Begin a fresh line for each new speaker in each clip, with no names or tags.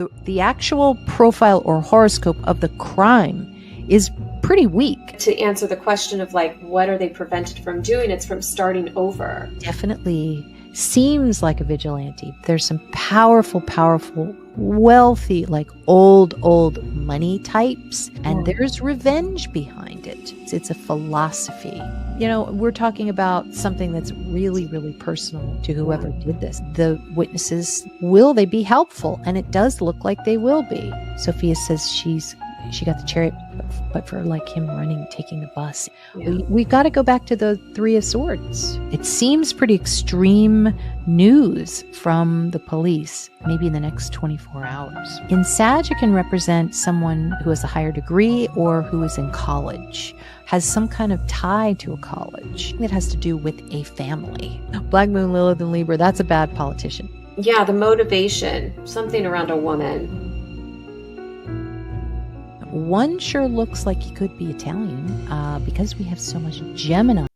The actual profile or horoscope of the crime is pretty weak.
To answer the question of like, what are they prevented from doing? It's from starting over.
Definitely seems like a vigilante. There's some powerful, wealthy, like old money types, and there's revenge behind it. It's a philosophy. You know, we're talking about something that's really, really personal to whoever did this. The witnesses, will they be helpful? And it does look like they will be. Sophia says she got the chariot, but for like him running, taking the bus. Yeah. We got to go back to the Three of Swords. It seems pretty extreme news from the police, maybe in the next 24 hours. In Sag, it can represent someone who has a higher degree or who is in college, has some kind of tie to a college that has to do with a family. Black Moon, Lilith, and Libra, that's a bad politician.
Yeah, the motivation, something around a woman.
One sure looks like he could be Italian because we have so much Gemini.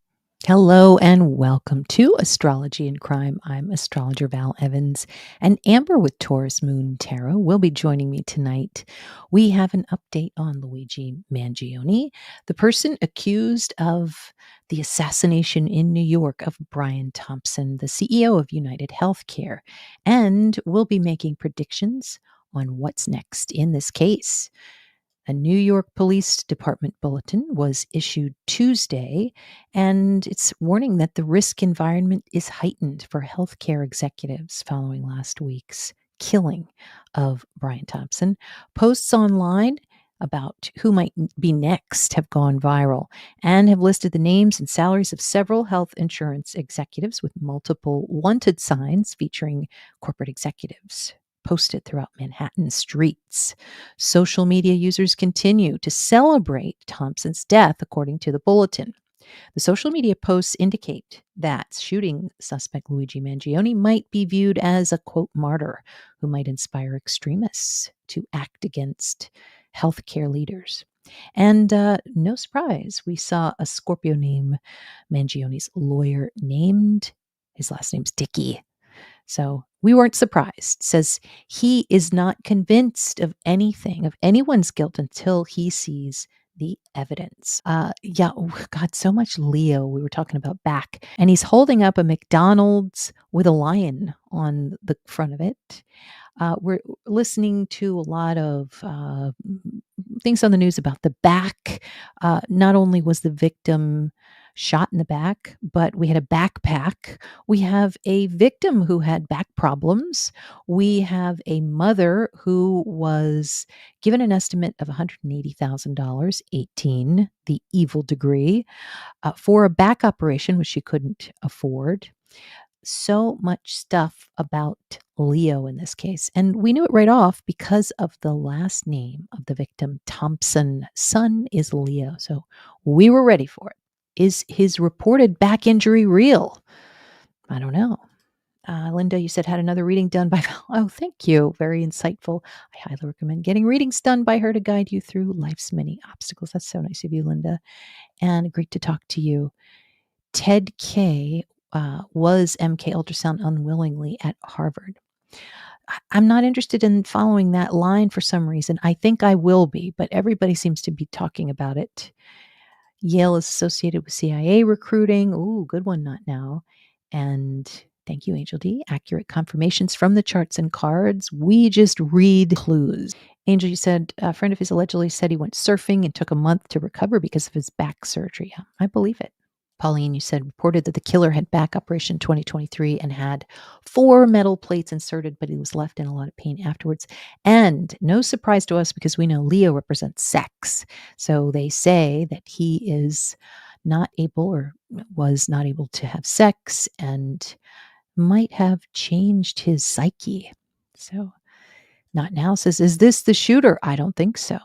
Hello and welcome to Astrology and Crime. I'm Astrologer Val Evans, and Amber with Taurus Moon Tarot will be joining me tonight. We have an update on Luigi Mangione, the person accused of the assassination in New York of Brian Thompson, the CEO of United Healthcare, and we'll be making predictions on what's next in this case. A New York Police Department bulletin was issued Tuesday, and it's warning that the risk environment is heightened for healthcare executives following last week's killing of Brian Thompson. Posts online about who might be next have gone viral and have listed the names and salaries of several health insurance executives with multiple wanted signs featuring corporate executives posted throughout Manhattan streets. Social media users continue to celebrate Thompson's death, according to the bulletin. The social media posts indicate that shooting suspect Luigi Mangione might be viewed as a, quote, martyr who might inspire extremists to act against healthcare leaders. And no surprise, we saw a Scorpio named Mangione's lawyer named, his last name's Dickey. So we weren't surprised. Says he is not convinced of anything, of anyone's guilt until he sees the evidence. God, so much Leo. We were talking about back. And he's holding up a McDonald's with a lion on the front of it. We're listening to a lot of things on the news about the back. Not only was the victim shot in the back, but we had a backpack. We have a victim who had back problems. We have a mother who was given an estimate of $180,000, 18, the evil degree, for a back operation, which she couldn't afford. So much stuff about Leo in this case. And we knew it right off because of the last name of the victim, Thompson. Son is Leo. So we were ready for it. Is his reported back injury real? I don't know. Linda, you said had another reading done by Val. Oh, thank you. Very insightful. I highly recommend getting readings done by her to guide you through life's many obstacles. That's so nice of you, Linda. And great to talk to you. Ted K was MK ultrasound unwillingly at Harvard. I'm not interested in following that line for some reason. I think I will be, but everybody seems to be talking about it. Yale is associated with CIA recruiting. Ooh, good one, not now. And thank you, Angel D. Accurate confirmations from the charts and cards. We just read clues. Angel, you said a friend of his allegedly said he went surfing and took a month to recover because of his back surgery. Yeah, I believe it. Pauline, you said reported that the killer had back operation 2023 and had 4 metal plates inserted, but he was left in a lot of pain afterwards. And no surprise to us because we know Leo represents sex. So they say that he is not able or was not able to have sex and might have changed his psyche. So not now says, is this the shooter? I don't think so.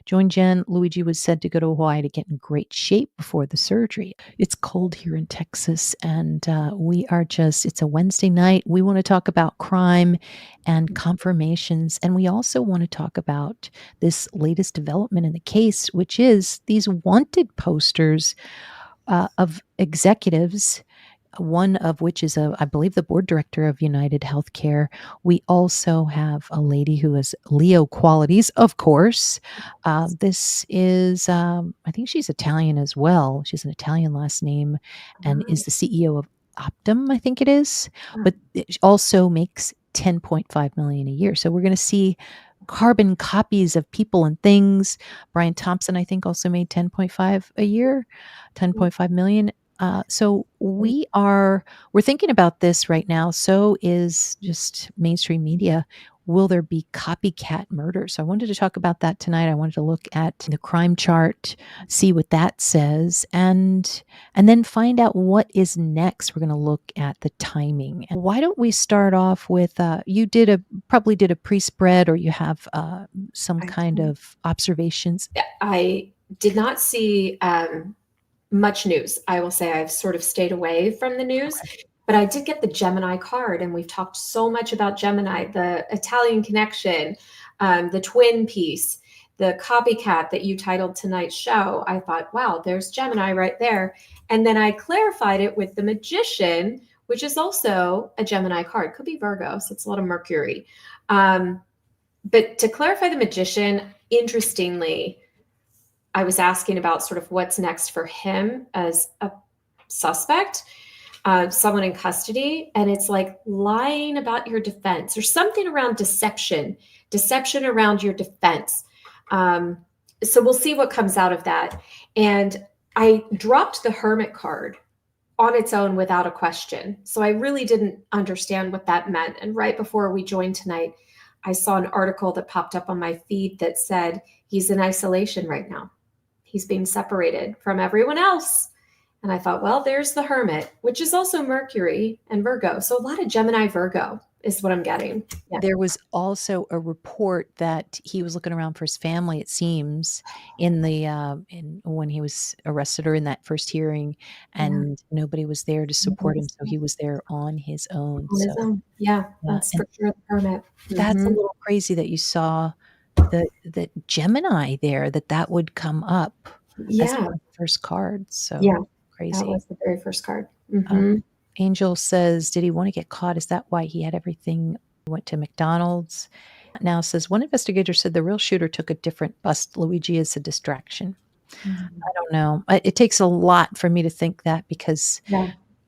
Join Jen. Luigi was said to go to Hawaii to get in great shape before the surgery. It's cold here in Texas, and it's a Wednesday night. We want to talk about crime and confirmations, and we also want to talk about this latest development in the case, which is these wanted posters of executives one of which is I believe, the board director of United Healthcare. We also have a lady who has Leo qualities, of course. This is, I think she's Italian as well. She's an Italian last name and is the CEO of Optum, I think it is, but it also makes 10.5 million a year. So we're going to see carbon copies of people and things. Brian Thompson, I think, also made 10.5 a year, 10.5 million. So we're thinking about this right now. So is just mainstream media. Will there be copycat murder? So I wanted to talk about that tonight. I wanted to look at the crime chart, see what that says, and then find out what is next. We're going to look at the timing. And why don't we start off with you probably did a pre-spread, or you have some kind of observations?
I did not see much news. I will say I've sort of stayed away from the news, but I did get the Gemini card, and we've talked so much about Gemini, the Italian connection, the twin piece, the copycat that you titled tonight's show. I thought, wow, there's Gemini right there. And then I clarified it with the Magician, which is also a Gemini card. Could be Virgo, so it's a lot of Mercury. But to clarify the Magician, interestingly, I was asking about sort of what's next for him as a suspect, someone in custody, and it's like lying about your defense or something around deception around your defense. So we'll see what comes out of that. And I dropped the Hermit card on its own without a question. So I really didn't understand what that meant. And right before we joined tonight, I saw an article that popped up on my feed that said he's in isolation right now. He's being separated from everyone else. And I thought, well, there's the Hermit, which is also Mercury and Virgo. So a lot of Gemini Virgo is what I'm getting.
Yeah. There was also a report that he was looking around for his family, it seems, in when he was arrested or in that first hearing, and nobody was there to support him. So he was there on his own.
Yeah, that's for sure the Hermit.
That's a little crazy that you saw the Gemini there, that would come up as one of the first cards. So crazy.
That was the very first card.
Angel says, did he want to get caught? Is that why he had everything? Went to McDonald's. Now says, one investigator said the real shooter took a different bus. Luigi is a distraction. I don't know. It takes a lot for me to think that, because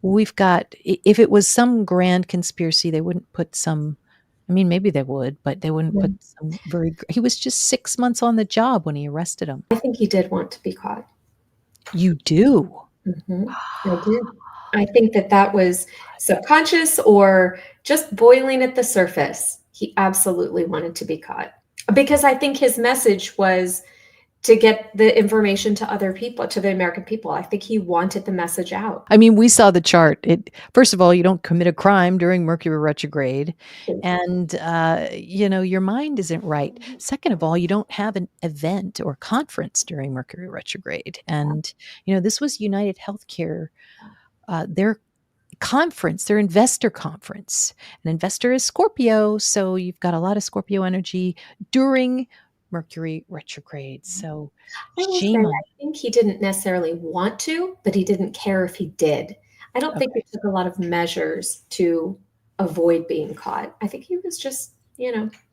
we've got, if it was some grand conspiracy, they wouldn't put some, I mean, maybe they would, but they wouldn't put some he was just 6 months on the job when he arrested him.
I think he did want to be caught.
You do?
I do. I think that was subconscious or just boiling at the surface. He absolutely wanted to be caught, because I think his message was to get the information to other people, to the American people. I think he wanted the message out.
I mean, we saw the chart. First of all, you don't commit a crime during Mercury retrograde, and your mind isn't right. Second of all, you don't have an event or conference during Mercury retrograde, and this was United Healthcare, their conference, their investor conference. An investor is Scorpio, so you've got a lot of Scorpio energy during Mercury retrograde. So
I think he didn't necessarily want to, but he didn't care if he did. I don't think he took a lot of measures to avoid being caught. I think he was just,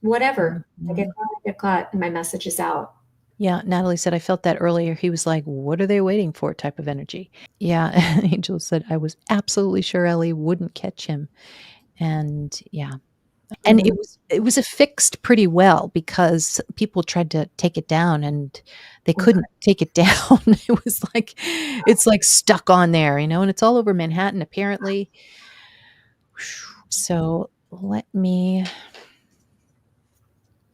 whatever. I get caught, and my message is out.
Yeah, Natalie said, I felt that earlier. He was like, what are they waiting for type of energy. Yeah, Angel said, I was absolutely sure Ellie wouldn't catch him. And and it was affixed pretty well, because people tried to take it down and they couldn't take it down. It was like, it's like stuck on there, and it's all over Manhattan, apparently. So let me,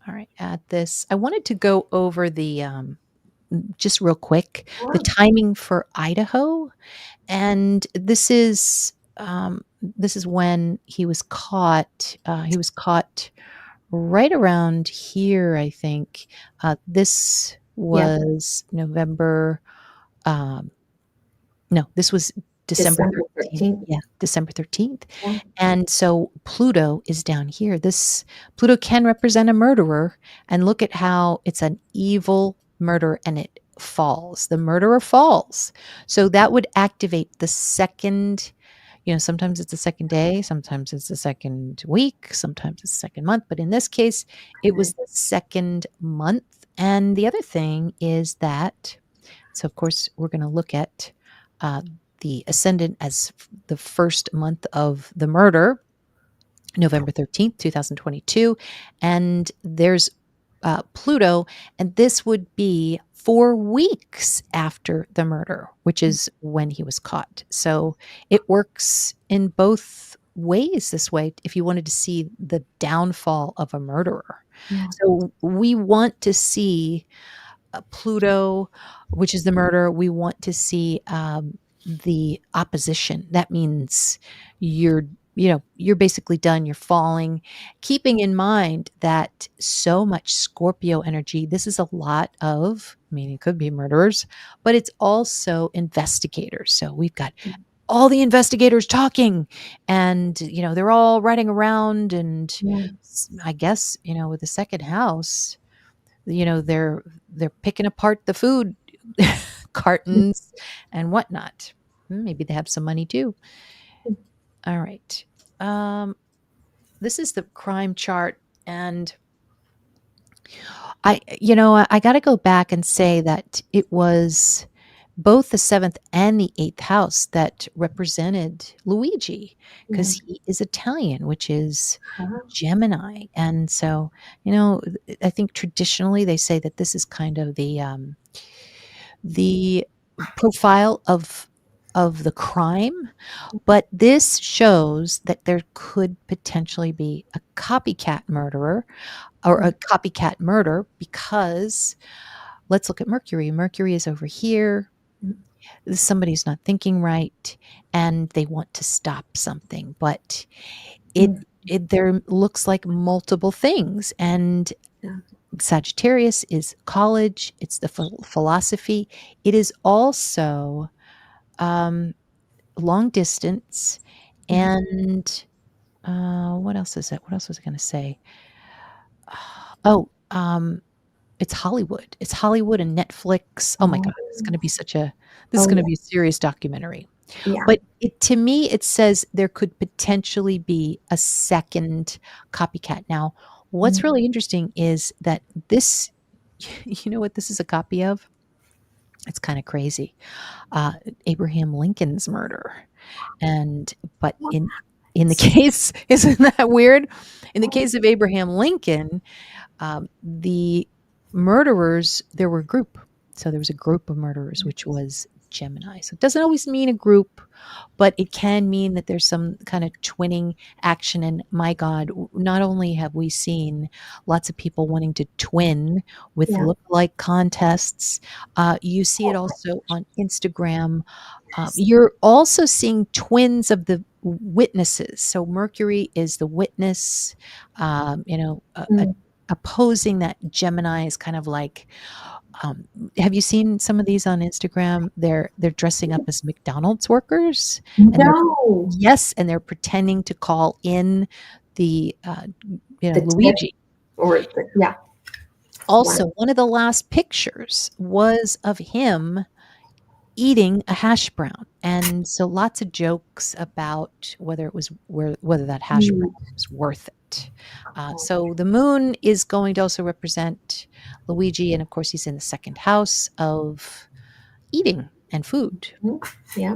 all right, add this. I wanted to go over the, just real quick, the timing for Idaho. And this is when he was caught. He was caught right around here, I think. This was November. No, this was December 13th. Yeah, December 13th. Yeah. And so Pluto is down here. Pluto can represent a murderer. And look at how it's an evil murder, and it falls. The murderer falls. So that would activate the second sometimes it's the second day, sometimes it's the second week, sometimes it's the second month. But in this case, it was
Okay.
the second month. And the other thing is that, so of course, we're going to look at uh, the ascendant as the first month of the murder, November 13th, 2022. And there's Pluto, and this would be 4 weeks after the murder, which is when he was caught. So it works in both ways this way if you wanted to see the downfall of a murderer.
Yeah.
So we want to see Pluto, which is the murder. We want to see the opposition. That means you're you're basically done, you're falling, keeping in mind that so much Scorpio energy, this is a lot of, I mean, it could be murderers, but it's also investigators. So we've got all the investigators talking, and they're all riding around, and
Yeah.
I guess with the second house, they're picking apart the food cartons and whatnot. Maybe they have some money too. All right. This is the crime chart, and I got to go back and say that it was both the seventh and the eighth house that represented Luigi,
Yeah.
because he is Italian, which is
Uh-huh.
Gemini. And so, I think traditionally they say that this is kind of the profile of the crime, but this shows that there could potentially be a copycat murderer or a copycat murder, because let's look at Mercury. Mercury is over here. Somebody's not thinking right, and they want to stop something, but it
Mm.
there looks like multiple things. And
Yeah.
Sagittarius is college, it's the philosophy. It is also long distance.
Mhm.
And what else is it? What else was I going to say? Oh, it's Hollywood. It's Hollywood and Netflix. Oh my
Oh,
God, this is
oh,
going to
yeah.
be a serious documentary.
Yeah.
But to me, it says there could potentially be a second copycat. Now, what's
Mm.
really interesting is that this, you know what this is a copy of? It's kind of crazy. Abraham Lincoln's murder. But in the case, isn't that weird? In the case of Abraham Lincoln, the murderers, there were a group. So there was a group of murderers, which was Gemini. So it doesn't always mean a group, but it can mean that there's some kind of twinning action. And my God, not only have we seen lots of people wanting to twin with
Yeah.
lookalike contests, you see it also on Instagram. You're also seeing twins of the witnesses. So Mercury is the witness,
Mm.
opposing that. Gemini is kind of like, have you seen some of these on Instagram? They're dressing up as McDonald's workers, and
No.
they're pretending to call in the
The tip
Luigi.
or yeah. Wow.
Also, one of the last pictures was of him eating a hash brown, and so lots of jokes about whether that hash brown
Mm.
was worth it. So the moon is going to also represent Luigi, and of course he's in the second house of eating and food.
Yeah.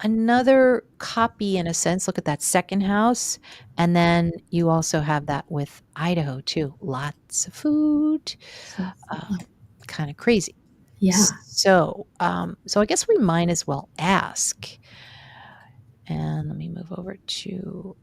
Another copy, in a sense. Look at that second house, and then you also have that with Idaho too. Lots of food, kind of crazy.
Yeah.
So I guess we might as well ask. And let me move over to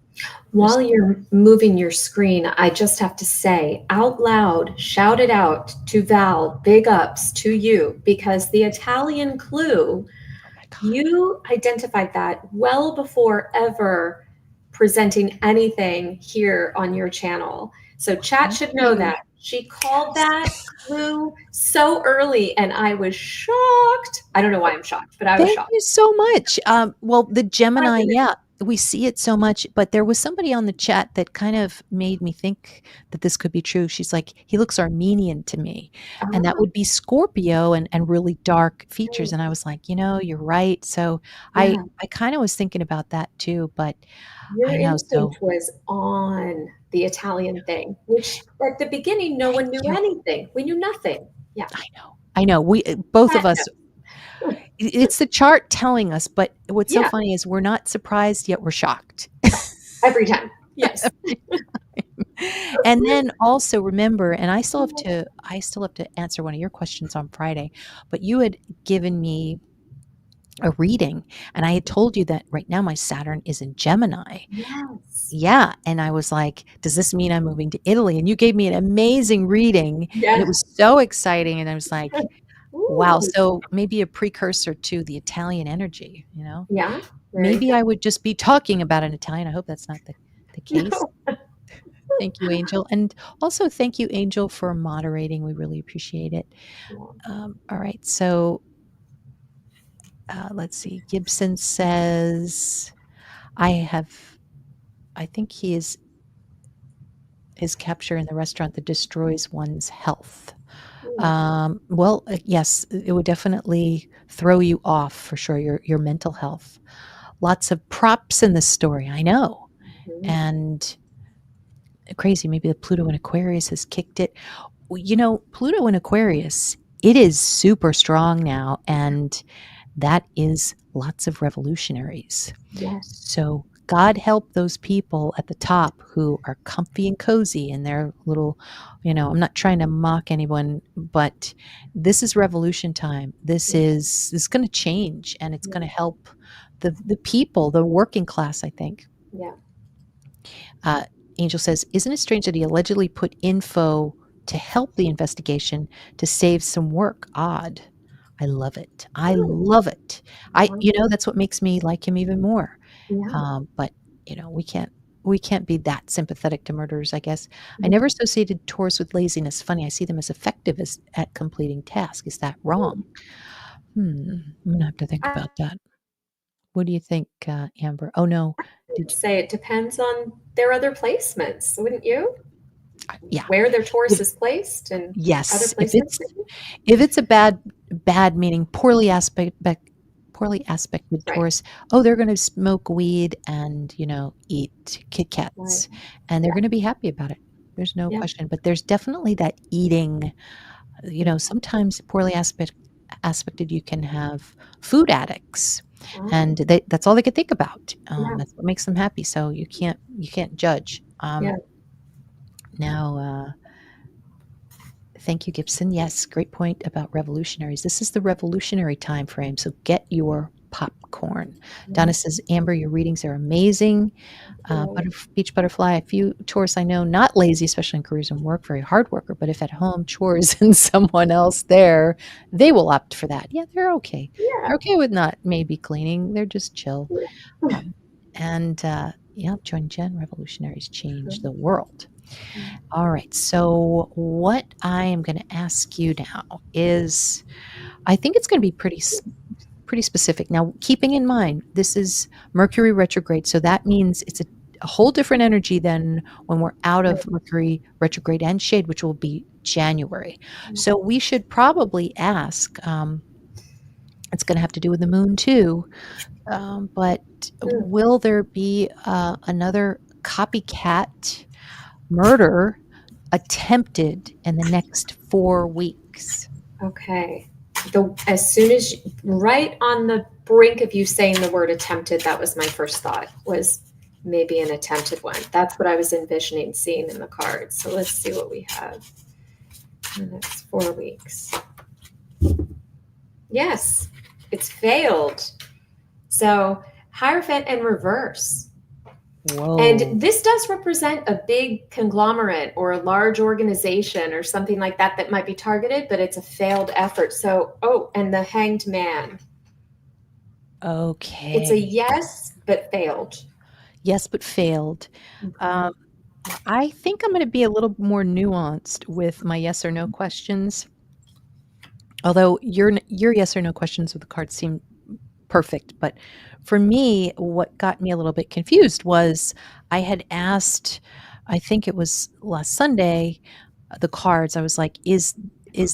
While you're moving your screen, I just have to say out loud, shout it out to Val, big ups to you, because the Italian clue,
oh my God.
you identified that well before ever presenting anything here on your channel. So chat should know that. She called that clue so early, and I was shocked. I don't know why I'm shocked, but I was
Thank
shocked.
you so much. Well, the Gemini, yeah, we see it so much, but there was somebody on the chat that kind of made me think that this could be true. She's like, "He looks Armenian to me," and that
Oh,
would be Scorpio and really dark features, and I
nice.
was like, "You're right." So I
Yeah.
I kinda was thinking about that too, but
Your
I know,
instinct
so
was on the Italian thing, which at the beginning, no one
thank
knew
you.
anything. We knew nothing. Yeah.
I know. I know. We both of
That
us,
no.
it's the chart telling us, but what's so
Yeah.
funny is we're not surprised, yet we're shocked.
Every time. Yes.
And then also remember, and I still have to answer one of your questions on Friday, but you had given me a reading, and I had told you that right now my Saturn is in Gemini.
Yes.
Yeah, and I was like, "Does this mean I'm moving to Italy?" And you gave me an amazing reading, and it
Yeah.
was so exciting, and I was like, "Wow."
Ooh.
So maybe a precursor to the Italian energy, you know?
Yeah. Very
Maybe
good.
I would just be talking about an Italian. I hope that's not the case.
No.
Thank you, Angel. And also thank you, Angel, for moderating. We really appreciate it.
Yeah.
All right. So let's see. Gibson says, I have, I think he is his capture in the restaurant that destroys one's health.
Mm.
Well, yes, it would definitely throw you off for sure, your mental health. Lots of props in the story, I know.
Mhm.
And crazy, maybe the Pluto in Aquarius has kicked it. Pluto in Aquarius, it is super strong now, and that is lots of revolutionaries.
Yes.
So God help those people at the top who are comfy and cozy in their little, I'm not trying to mock anyone, but this is revolution time. This is going to change, and it's
Yeah.
going to help the people, the working class, I think.
Yeah.
Uh, Angel says, "Isn't it strange that he allegedly put info to help the investigation to save some work? Odd." I love it. I
Hmm.
love it.
Yeah.
That's what makes me like him even more.
Yeah.
But we can't be that sympathetic to murderers, I guess. I
Yeah.
never associated Taurus with laziness. Funny, I see them as effective at completing tasks. Is that wrong? I'm gonna have to think
I
about that. What do you think, Amber? Oh no,
would
did
say it depends on their other placements, wouldn't you?
yeah.
Where their Taurus
If
is placed and other
yes, if
placements
it's
maybe?
if it's a bad meaning, poorly aspected
Right.
Taurus, oh, they're gonna smoke weed and, eat Kit
Right.
Kats, and they're
Yeah.
gonna be happy about it. There's no
Yeah.
question, but there's definitely that eating,
Mm.
sometimes poorly aspected, you can have food addicts,
Oh,
and that's all they can think about.
yeah.
That's what makes them happy, so you can't judge.
Yeah.
Now, thank you, Gibson. Yes, great point about revolutionaries. This is the revolutionary time frame, so get your popcorn.
Yeah.
Donna says, Amber, your readings are amazing.
Yeah.
Beach butterfly, a few Taurus I know, not lazy, especially in careers and work, very hard worker, but if at home, chores and someone else there, they will opt for that. Yeah, they're okay. They're
Yeah.
okay with not maybe cleaning. They're just chill.
Yeah.
Um, and yeah, join Jen, revolutionaries change the world. All right. So, what I am going to ask you now is I think it's going to be pretty specific. Now, keeping in mind, this is Mercury retrograde. So, that means it's a whole different energy than when we're out of Mercury retrograde and shade, which will be January. So, we should probably ask, it's going to have to do with the moon too, but
Mm.
will there be another copycat murder attempted in the next 4 weeks?
Okay. As soon as right on the brink of you saying the word attempted, that was my first thought was maybe an attempted one. That's what I was envisioning seeing in the cards. So let's see what we have in the next 4 weeks. Yes, it's failed. So Hierophant and reverse.
Whoa.
And this does represent a big conglomerate or a large organization or something like that that might be targeted, but it's a failed effort. So, oh, and the hanged man. It's a
Okay.
yes, but failed.
Yes, but failed.
Okay.
Um, I think I'm gonna be a little more nuanced with my yes or no questions. Although your yes or no questions with the cards seem perfect. But for me, what got me a little bit confused was I had asked, I think it was last Sunday, the cards. I was like, is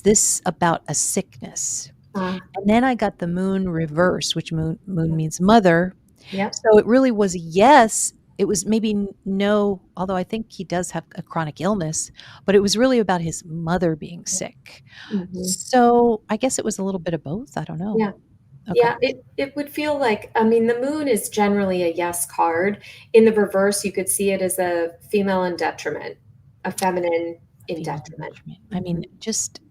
this about a sickness?
Ah,
And then I got the moon reverse, which moon means mother.
yep.
So it really was a yes. It was maybe no, although I think he does have a chronic illness, but it was really about his mother being sick.
Mhm.
So I guess it was a little bit of both. I don't know.
Yeah.
Okay.
Yeah, it would feel like, I mean, the moon is generally a yes card. In the reverse, you could see it as a female in detriment, a feminine in
Female
detriment.
detriment. I mean,
Mhm.
just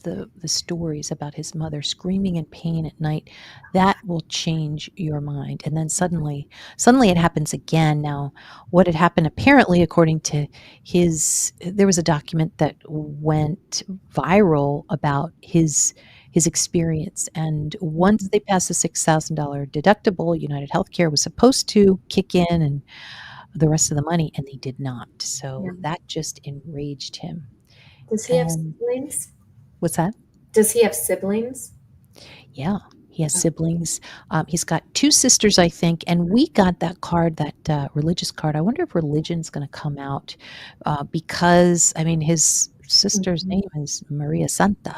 the stories about his mother screaming in pain at night, that will change your mind. And then suddenly it happens again. Now, what had happened apparently according to there was a document that went viral about his experience. And once they passed the $6,000 deductible, United Healthcare was supposed to kick in and the rest of the money, and they did not. So
Yeah.
that just enraged him.
Does he have
And
siblings?
what's that?
Does he have siblings?
Yeah, he has
Oh,
siblings. He's got 2 sisters, I think, and we got that card, that, religious card. I wonder if religion's gonna come out, because, I mean, his sister's
mhm.
name is Maria Santa.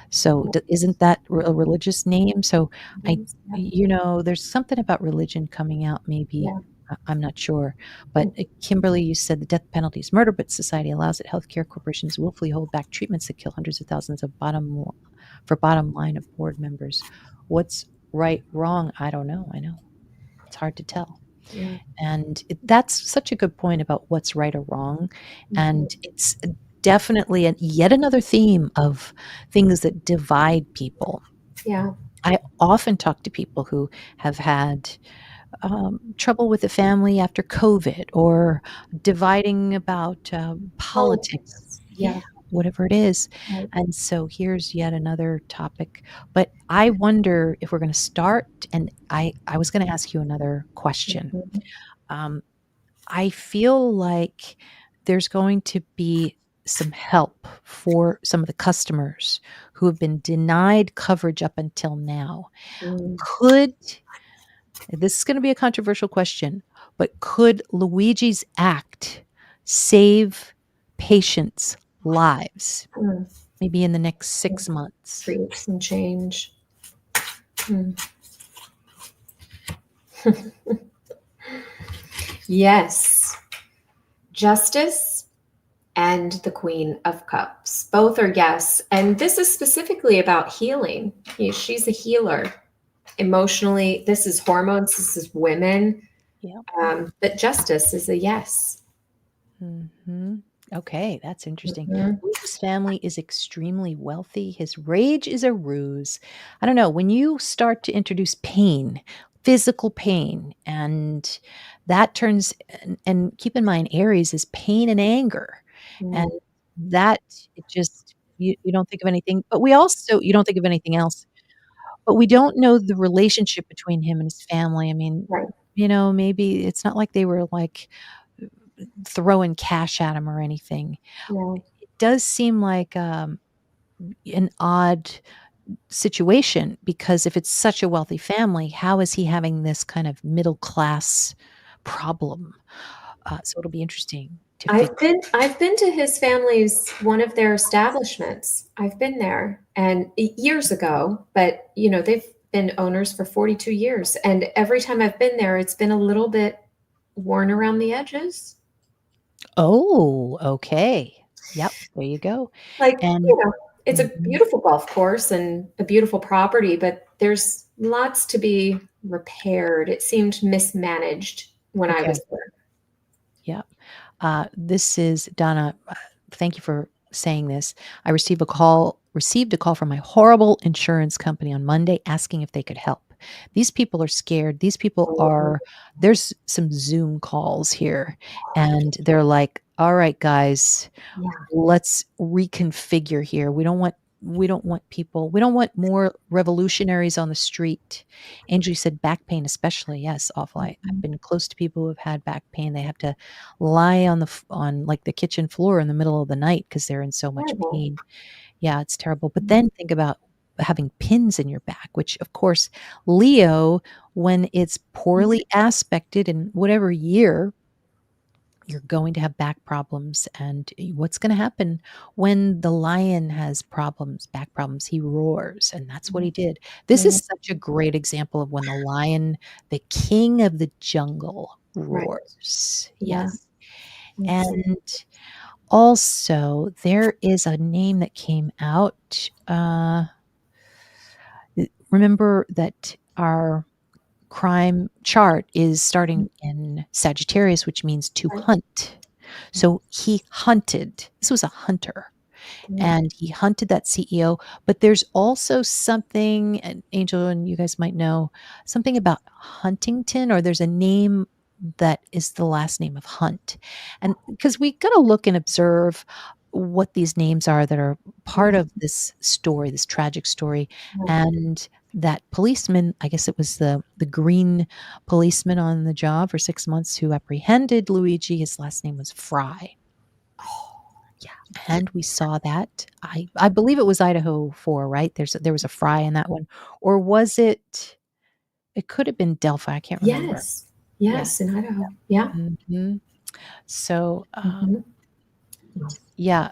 So, d isn't that a religious name? So, I
Yeah.
there's something about religion coming out maybe.
Yeah.
I'm not sure. But, Kimberly, you said the death penalty is murder, but society allows it. Healthcare corporations willfully hold back treatments that kill hundreds of thousands of bottom line of board members. What's right, wrong? I don't know. I know. It's hard to tell.
Yeah.
And that's such a good point about what's right or wrong.
Mhm.
And it's definitely yet another theme of things that divide people.
Yeah.
I often talk to people who have had trouble with the family after COVID or dividing about politics.
Politics.
Yeah,
Yeah.
whatever it is.
Right.
And so here's yet another topic. But I wonder if we're going to start, and I was going to ask you another question.
Mhm.
Um, I feel like there's going to be some help for some of the customers who have been denied coverage up until now.
Mm.
Could this is gonna be a controversial question, but could Luigi's act save patients' lives,
Mm.
maybe in the next 6 months?
Create some change. Mm. Yes. Justice and the Queen of Cups. Both are yes. And this is specifically about healing. She's a healer. Emotionally, this is hormones, this is women.
Yeah.
But justice is a yes.
Mhm. Okay, that's interesting.
Mhm.
Luigi's family is extremely wealthy. His rage is a ruse. I don't know, when you start to introduce pain, physical pain, and that turns and keep in mind Aries is pain and anger, and
Mm.
that it just you don't think of anything, but we also you don't think of anything else, but we don't know the relationship between him and his family. I mean,
Right.
maybe it's not like they were, like, throwing cash at him or anything.
No.
It does seem like, an odd situation because if it's such a wealthy family, how is he having this kind of middle class problem? So it'll be interesting to figure.
I've been to his family's one of their establishments. I've been there and years ago, but they've been owners for 42 years. And every time I've been there, it's been a little bit worn around the edges.
Oh, okay. Yep, there you go.
Like,
And
it's a
mhm,
beautiful golf course and a beautiful property, but there's lots to be repaired. It seemed mismanaged when I
okay.
was there.
Yep. This is Donna. Thank you for saying this. I received a call from my horrible insurance company on Monday asking if they could help. These people are scared.
Oh,
There's some Zoom calls here, and they're like, all right, guys,
yeah.
let's reconfigure here. We don't want more revolutionaries on the street. Angie said back pain, especially. Yes, awful. I've
Mhm.
been close to people who have had back pain. They have to lie on like the kitchen floor in the middle of the night because they're in so much
Terrible.
pain. Yeah, it's terrible. But then think about having pins in your back, which of course, Leo, when it's poorly aspected in whatever year, you're going to have back problems. And what's going to happen when the lion has problems, back problems? He roars, and that's what he did. This
Yeah.
is such a great example of when the lion, the king of the jungle,
Right.
roars.
Yeah.
Yes.
Absolutely.
And also, there is a name that came out. Remember that our crime chart is starting in Sagittarius, which means to
Right.
hunt. So he hunted. This was a hunter,
Yeah.
and he hunted that CEO. But there's also something, and Angel and you guys might know, something about Huntington, or there's a name that is the last name of Hunt. And because we got to look and observe what these names are that are part
Yeah.
of this story, this tragic story.
Right.
And that policeman, I guess it was the green policeman on the job for 6 months who apprehended Luigi. His last name was Fry.
Oh,
Yeah, and we saw that. I believe it was Idaho 4, right? There was a Fry in that one, or was it? It could have been Delphi. I can't remember.
yes.
Yeah.
Yes, in Idaho. Yeah.
Mhm. So,
Mhm.
yeah,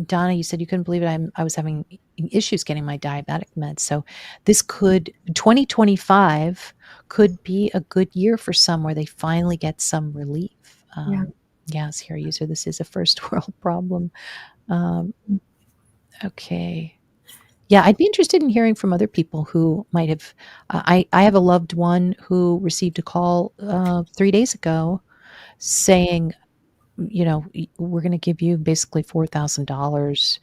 Donna, you said you couldn't believe it. I was having issues getting my diabetic meds. So this could 2025 could be a good year for some where they finally get some relief.
Yeah.
Yes, here, user, this is a first world problem. Um, okay. Yeah, I'd be interested in hearing from other people who might have. I have a loved one who received a call 3 days ago saying, we're going to give you basically $4,000,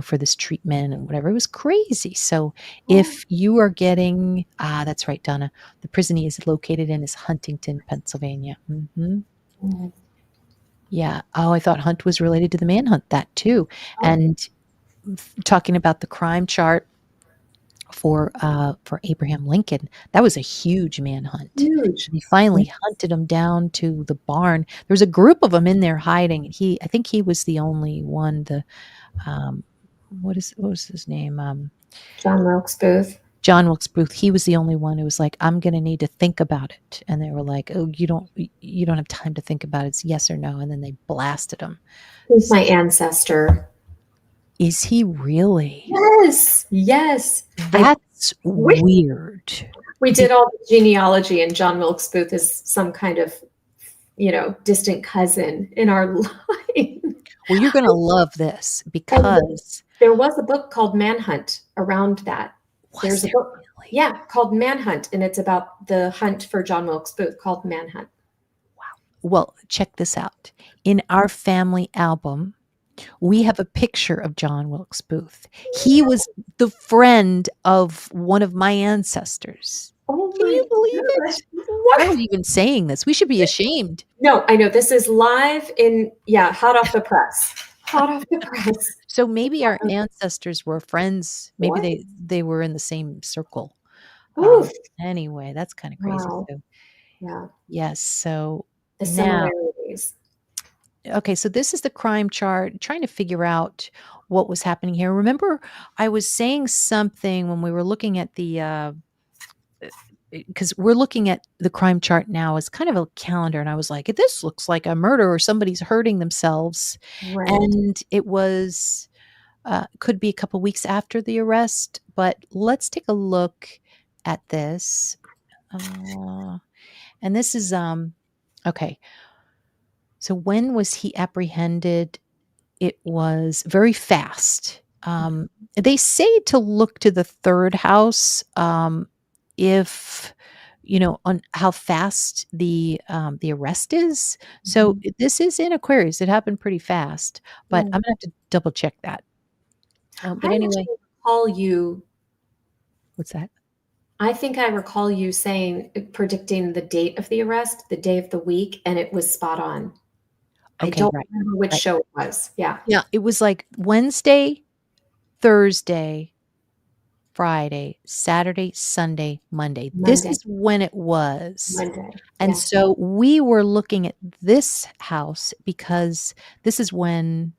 for this treatment and whatever. It was crazy. So
Oh,
if you are getting, that's right, Donna, the prison he is located in is Huntington, Pennsylvania.
oh,
Yeah. Oh, I thought Hunt was related to the manhunt, that too.
oh,
And talking about the crime chart for Abraham Lincoln, that was a huge manhunt.
huge.
They finally hunted him down to the barn. There was a group of them in there hiding. I think he was the only one. Um, what was his name?
John Wilkes Booth.
John Wilkes Booth. He was the only one who was like, "I'm going to need to think about it," and they were like, "Oh, you don't have time to think about it. It's yes or no." And then they blasted him.
He's my ancestor.
Is he really?
Yes. Yes.
That's
We,
weird.
we did all the genealogy, and John Wilkes Booth is some kind of, distant cousin in our line.
Well, you're going to love this because
There was a book called Manhunt around that.
was
There's a
there
book,
really?
yeah, called Manhunt, and it's about the hunt for John Wilkes Booth called Manhunt.
Well, check this out. In our family album, we have a picture of John Wilkes Booth. He was the friend of one of my ancestors.
Oh
Can you
my
believe
gosh.
it? Why are we even saying this? We should be ashamed.
No, I know this is live hot off the press. Hot off the press.
So maybe our ancestors were friends. Maybe
What?
they were in the same circle.
Oof.
Anyway, that's kind of crazy.
Wow.
So
Yeah.
yes. So
The
now,
similarities.
okay, so this is the crime chart, trying to figure out what was happening here. Remember, I was saying something when we were looking at because we're looking at the crime chart now as kind of a calendar. And I was like, this looks like a murder or somebody's hurting themselves.
Right.
And it was, could be a couple weeks after the arrest. But let's take a look at this. And this is, okay. So when was he apprehended? It was very fast. They say to look to the third house, if on how fast the arrest is. So this is in Aquarius. It happened pretty fast, but
Yeah.
I'm gonna have to double check that. But
I
anyway,
actually recall you.
what's that?
I think I recall you saying, predicting the date of the arrest, the day of the week, and it was spot on. I
Okay,
don't
right,
remember which
right.
show it was. Yeah.
Yeah, it was like Wednesday, Thursday, Friday, Saturday, Sunday, Monday. This
Monday.
is when it was.
Monday.
And
Yeah.
so we were looking at this house because this is when,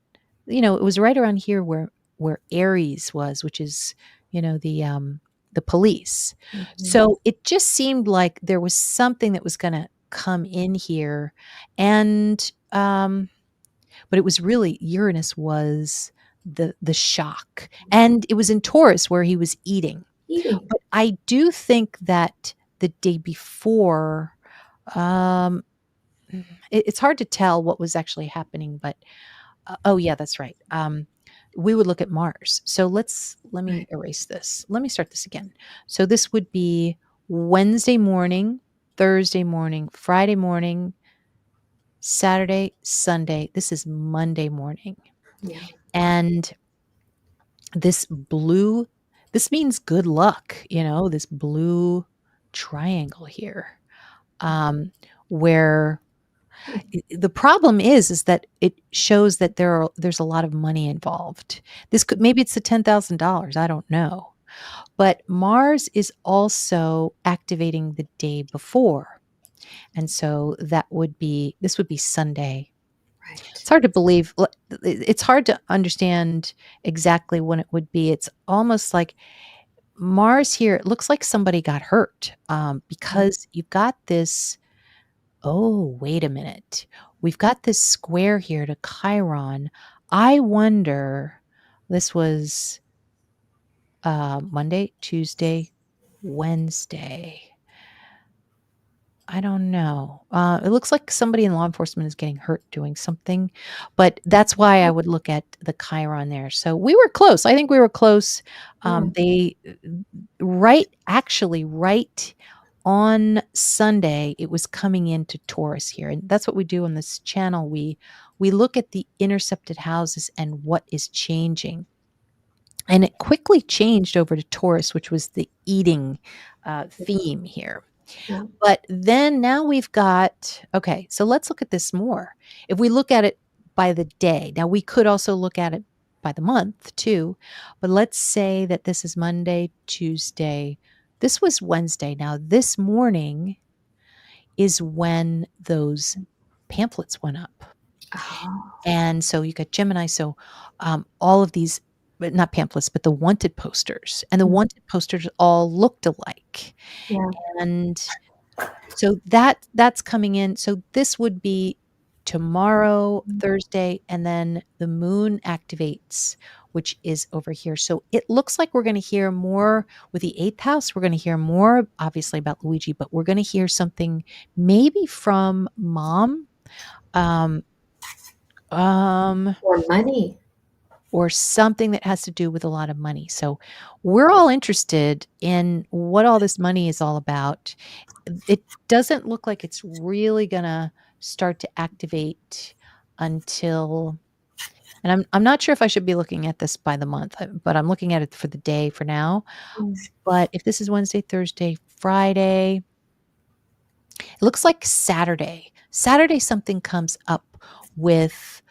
it was right around here where where Aries was, which is, the police.
Mhm.
So it just seemed like there was something that was gonna come in here, and, but it was really Uranus was the shock, and it was in Taurus where he was eating.
Eating.
But I do think that the day before, um, it's hard to tell what was actually happening, but oh, yeah, that's right. We would look at Mars. So let me
Right.
erase this. Let me start this again. So this would be Wednesday morning, Thursday morning, Friday morning, Saturday, Sunday. This is Monday morning.
Yeah.
And this means good luck, this blue triangle here. Where the problem is that it shows that there's a lot of money involved. Maybe it's the $10,000, I don't know. But Mars is also activating the day before. And so this would be Sunday. It's
Right.
hard to believe. It's hard to understand exactly when it would be. It's almost like Mars here, it looks like somebody got hurt, because you've got this. Oh, wait a minute. We've got this square here to Chiron. I wonder, this was Monday, Tuesday, Wednesday. I don't know. It looks like somebody in law enforcement is getting hurt doing something, but that's why I would look at the Chiron there. So we were close. I think we were close.
Yeah.
They right on Sunday, it was coming into Taurus here, and that's what we do on this channel. We look at the intercepted houses and what is changing. And it quickly changed over to Taurus, which was the eating theme here.
Yeah.
But then now we've got, okay, so let's look at this more. If we look at it by the day, now we could also look at it by the month too, but let's say that this is Monday, Tuesday. This was Wednesday. Now, this morning is when those pamphlets went up.
Oh.
And so you got Gemini. So all of these, but not pamphlets, but the wanted posters. And the wanted posters all looked alike.
Yeah.
And so that's coming in. So this would be tomorrow, Thursday, and then the moon activates, which is over here. So it looks like we're going to hear more with the 8th house. We're going to hear more, obviously, about Luigi, but we're going to hear something maybe from mom, um,
Or money.
or something that has to do with a lot of money. So we're all interested in what all this money is all about. It doesn't look like it's really gonna start to activate until, and I'm not sure if I should be looking at this by the month, but I'm looking at it for the day for now. But if this is Wednesday, Thursday, Friday, it looks like Saturday. Saturday something comes up with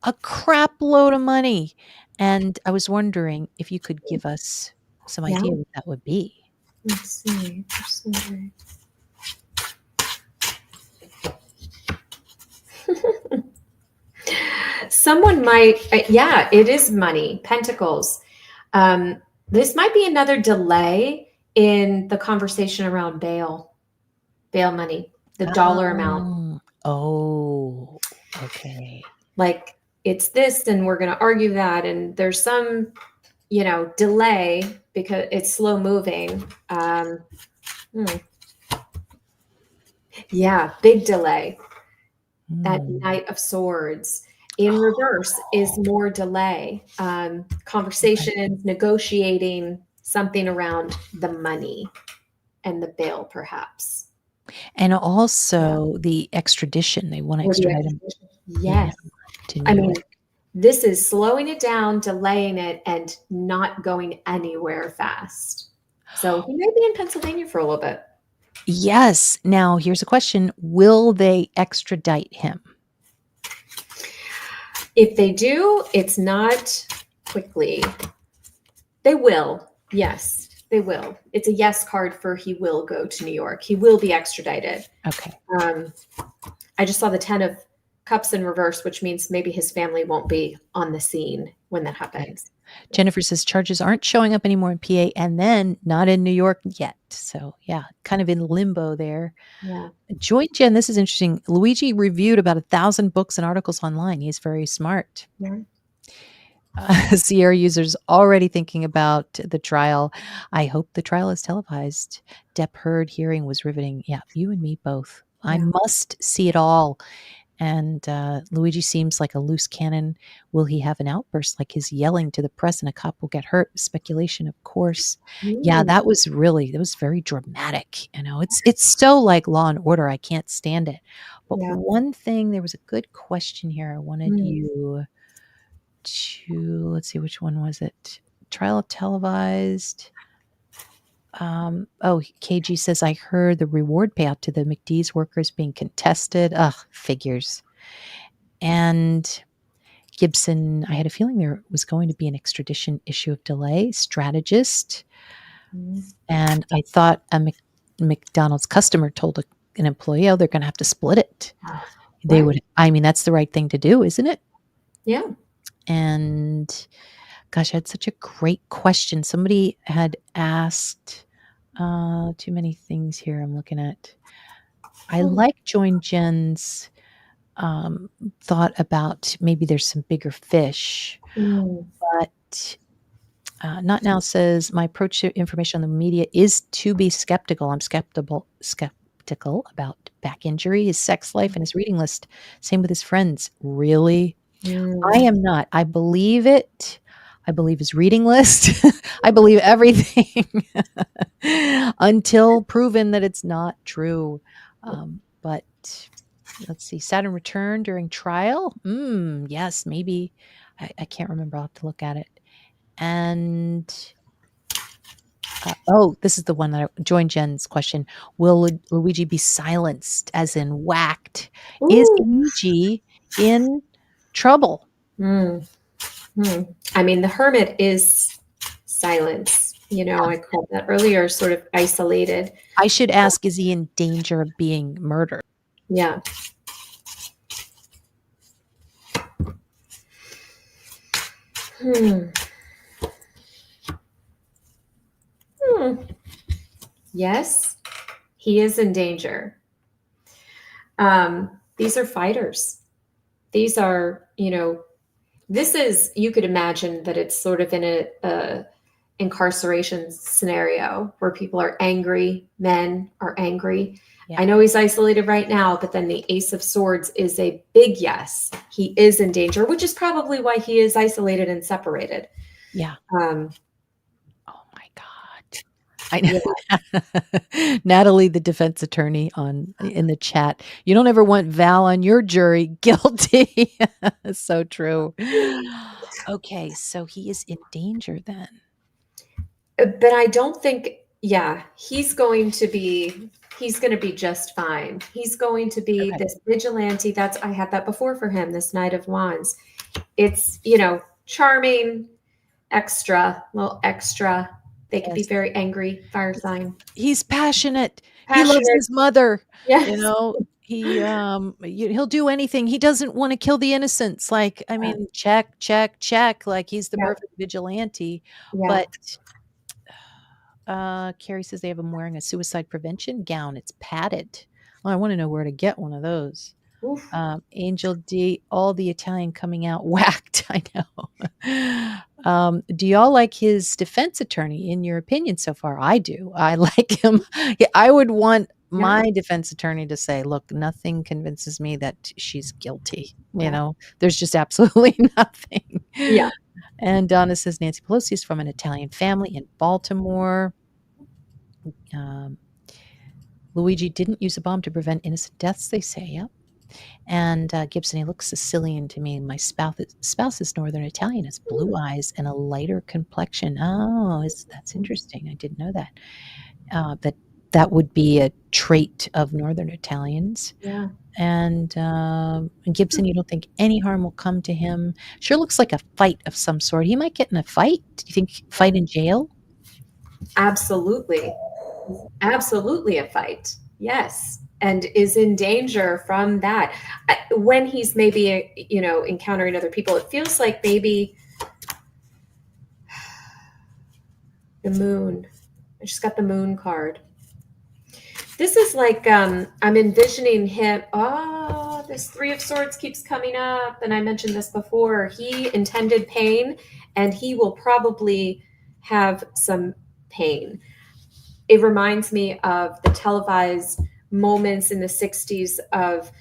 a crap load of money. And I was wondering if you could give us some
Yeah.
idea what that would be.
Let's see. Someone might, yeah, it is money, pentacles. This might be another delay in the conversation around bail money, the dollar amount.
Oh, okay.
Like it's this, and we're going to argue that, and there's some, delay because it's slow moving. Yeah, big delay. That Knight of Swords in reverse is more delay. Conversations, negotiating something around the money and the bail, perhaps.
And also the extradition. They want to
Or the
extradite him.
Yes.
To
I
New
mean,
York.
this is slowing it down, delaying it, and not going anywhere fast. So he may be in Pennsylvania for a little bit.
Yes. Now, here's a question. Will they extradite him?
If they do, it's not quickly. They will. Yes, they will. It's a yes card for he will go to New York. He will be extradited.
Okay.
I just saw the 10 of Cups in reverse, which means maybe his family won't be on the scene when that happens.
Jennifer says charges aren't showing up anymore in PA and then not in New York yet. So yeah, kind of in limbo there.
Yeah.
Joy Jen, this is interesting. Luigi reviewed about 1,000 books and articles online. He's very smart.
Yeah.
Sierra users already thinking about the trial. I hope the trial is televised. Depp Heard hearing was riveting. Yeah, you and me both. I must see it all. And Luigi seems like a loose cannon. Will he have an outburst like his yelling to the press and a cop will get hurt? Speculation, of course. Yeah, that was very dramatic. You know, it's so like Law and Order. I can't stand it. But one thing, there was a good question here. I wanted you to, let's see, which one was it? Trial televised. KG says, I heard the reward payout to the McDee's workers being contested. Ugh, figures. And Gibson, I had a feeling there was going to be an extradition issue of delay. Strategist. And I thought a McDonald's customer told an employee, oh, they're going to have to split it. They would, I mean, that's the right thing to do, isn't it?
Yeah.
And gosh, I had such a great question. Somebody had asked too many things here I'm looking at. I like Join Jen's thought about maybe there's some bigger fish, but Not Now says, my approach to information on the media is to be skeptical. I'm skeptical about back injury, his sex life, and his reading list. Same with his friends. Really? I am not. I believe it. I believe his reading list. I believe everything until proven that it's not true. But let's see. Saturn return during trial. Yes, maybe. I can't remember. I'll have to look at it. And this is the one that I joined Jen's question. Will Luigi be silenced, as in whacked? Ooh. Is Luigi in trouble?
I mean, the hermit is silence. You know, I called that earlier, sort of isolated.
I should ask, is he in danger of being murdered?
Yeah. Yes, he is in danger. These are fighters. These are, you know, this is, you could imagine that it's sort of in a incarceration scenario where people are angry, men are angry. Yeah. I know he's isolated right now, but then the Ace of Swords is a big yes. He is in danger, which is probably why he is isolated and separated.
Yeah. Oh my God. I know. Yeah. Natalie, the defense attorney in the chat. You don't ever want Val on your jury. Guilty. So true. Okay, so he is in danger then.
But I don't think, he's going to be just fine. He's going to be this vigilante. I had that before for him, this Knight of Wands. It's, you know, charming, little extra. They can be very angry, fire sign.
He's passionate. He loves his mother.
Yes.
You know, he'll do anything. He doesn't want to kill the innocents. Like, I mean, check. Like, he's the perfect vigilante. Yeah. But Carrie says they have him wearing a suicide prevention gown. It's padded. Oh, I want to know where to get one of those. Angel D, all the Italian coming out whacked. I know. Do y'all like his defense attorney, in your opinion, so far? I do. I like him. I would want my defense attorney to say, look, nothing convinces me that she's guilty. You know, there's just absolutely nothing.
Yeah.
And Donna says Nancy Pelosi is from an Italian family in Baltimore. Luigi didn't use a bomb to prevent innocent deaths, they say. Yep. And Gibson, he looks Sicilian to me. My spouse is Northern Italian, has blue eyes and a lighter complexion. Oh, that's interesting. I didn't know that. That would be a trait of Northern Italians.
Yeah.
And Gibson, you don't think any harm will come to him? Sure looks like a fight of some sort. He might get in a fight. Do you think fight in jail?
Absolutely. Absolutely a fight. Yes. And is in danger from that. When he's maybe, you know, encountering other people, it feels like maybe The moon. I just got the moon card. This is like I'm envisioning him. Oh, this Three of Swords keeps coming up, and I mentioned this before. He intended pain, and he will probably have some pain. It reminds me of the televised moments in the 60s of,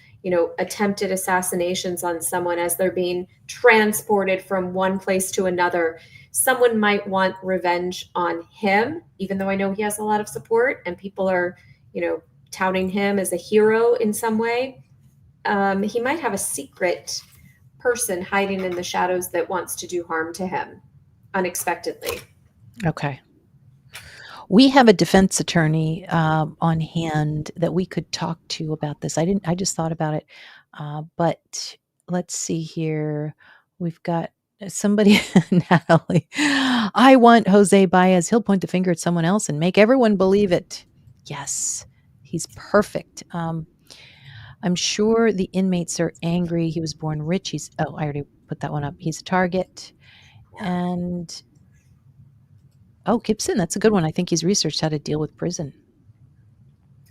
attempted assassinations on someone as they're being transported from one place to another. Someone might want revenge on him, even though I know he has a lot of support and people are, touting him as a hero in some way. He might have a secret person hiding in the shadows that wants to do harm to him unexpectedly.
Okay. We have a defense attorney on hand that we could talk to about this. I just thought about it. But let's see here. We've got somebody, Natalie. I want Jose Baez. He'll point the finger at someone else and make everyone believe it. Yes, he's perfect. I'm sure the inmates are angry. He was born rich. I already put that one up. He's a target. And Gibson, that's a good one. I think he's researched how to deal with prison.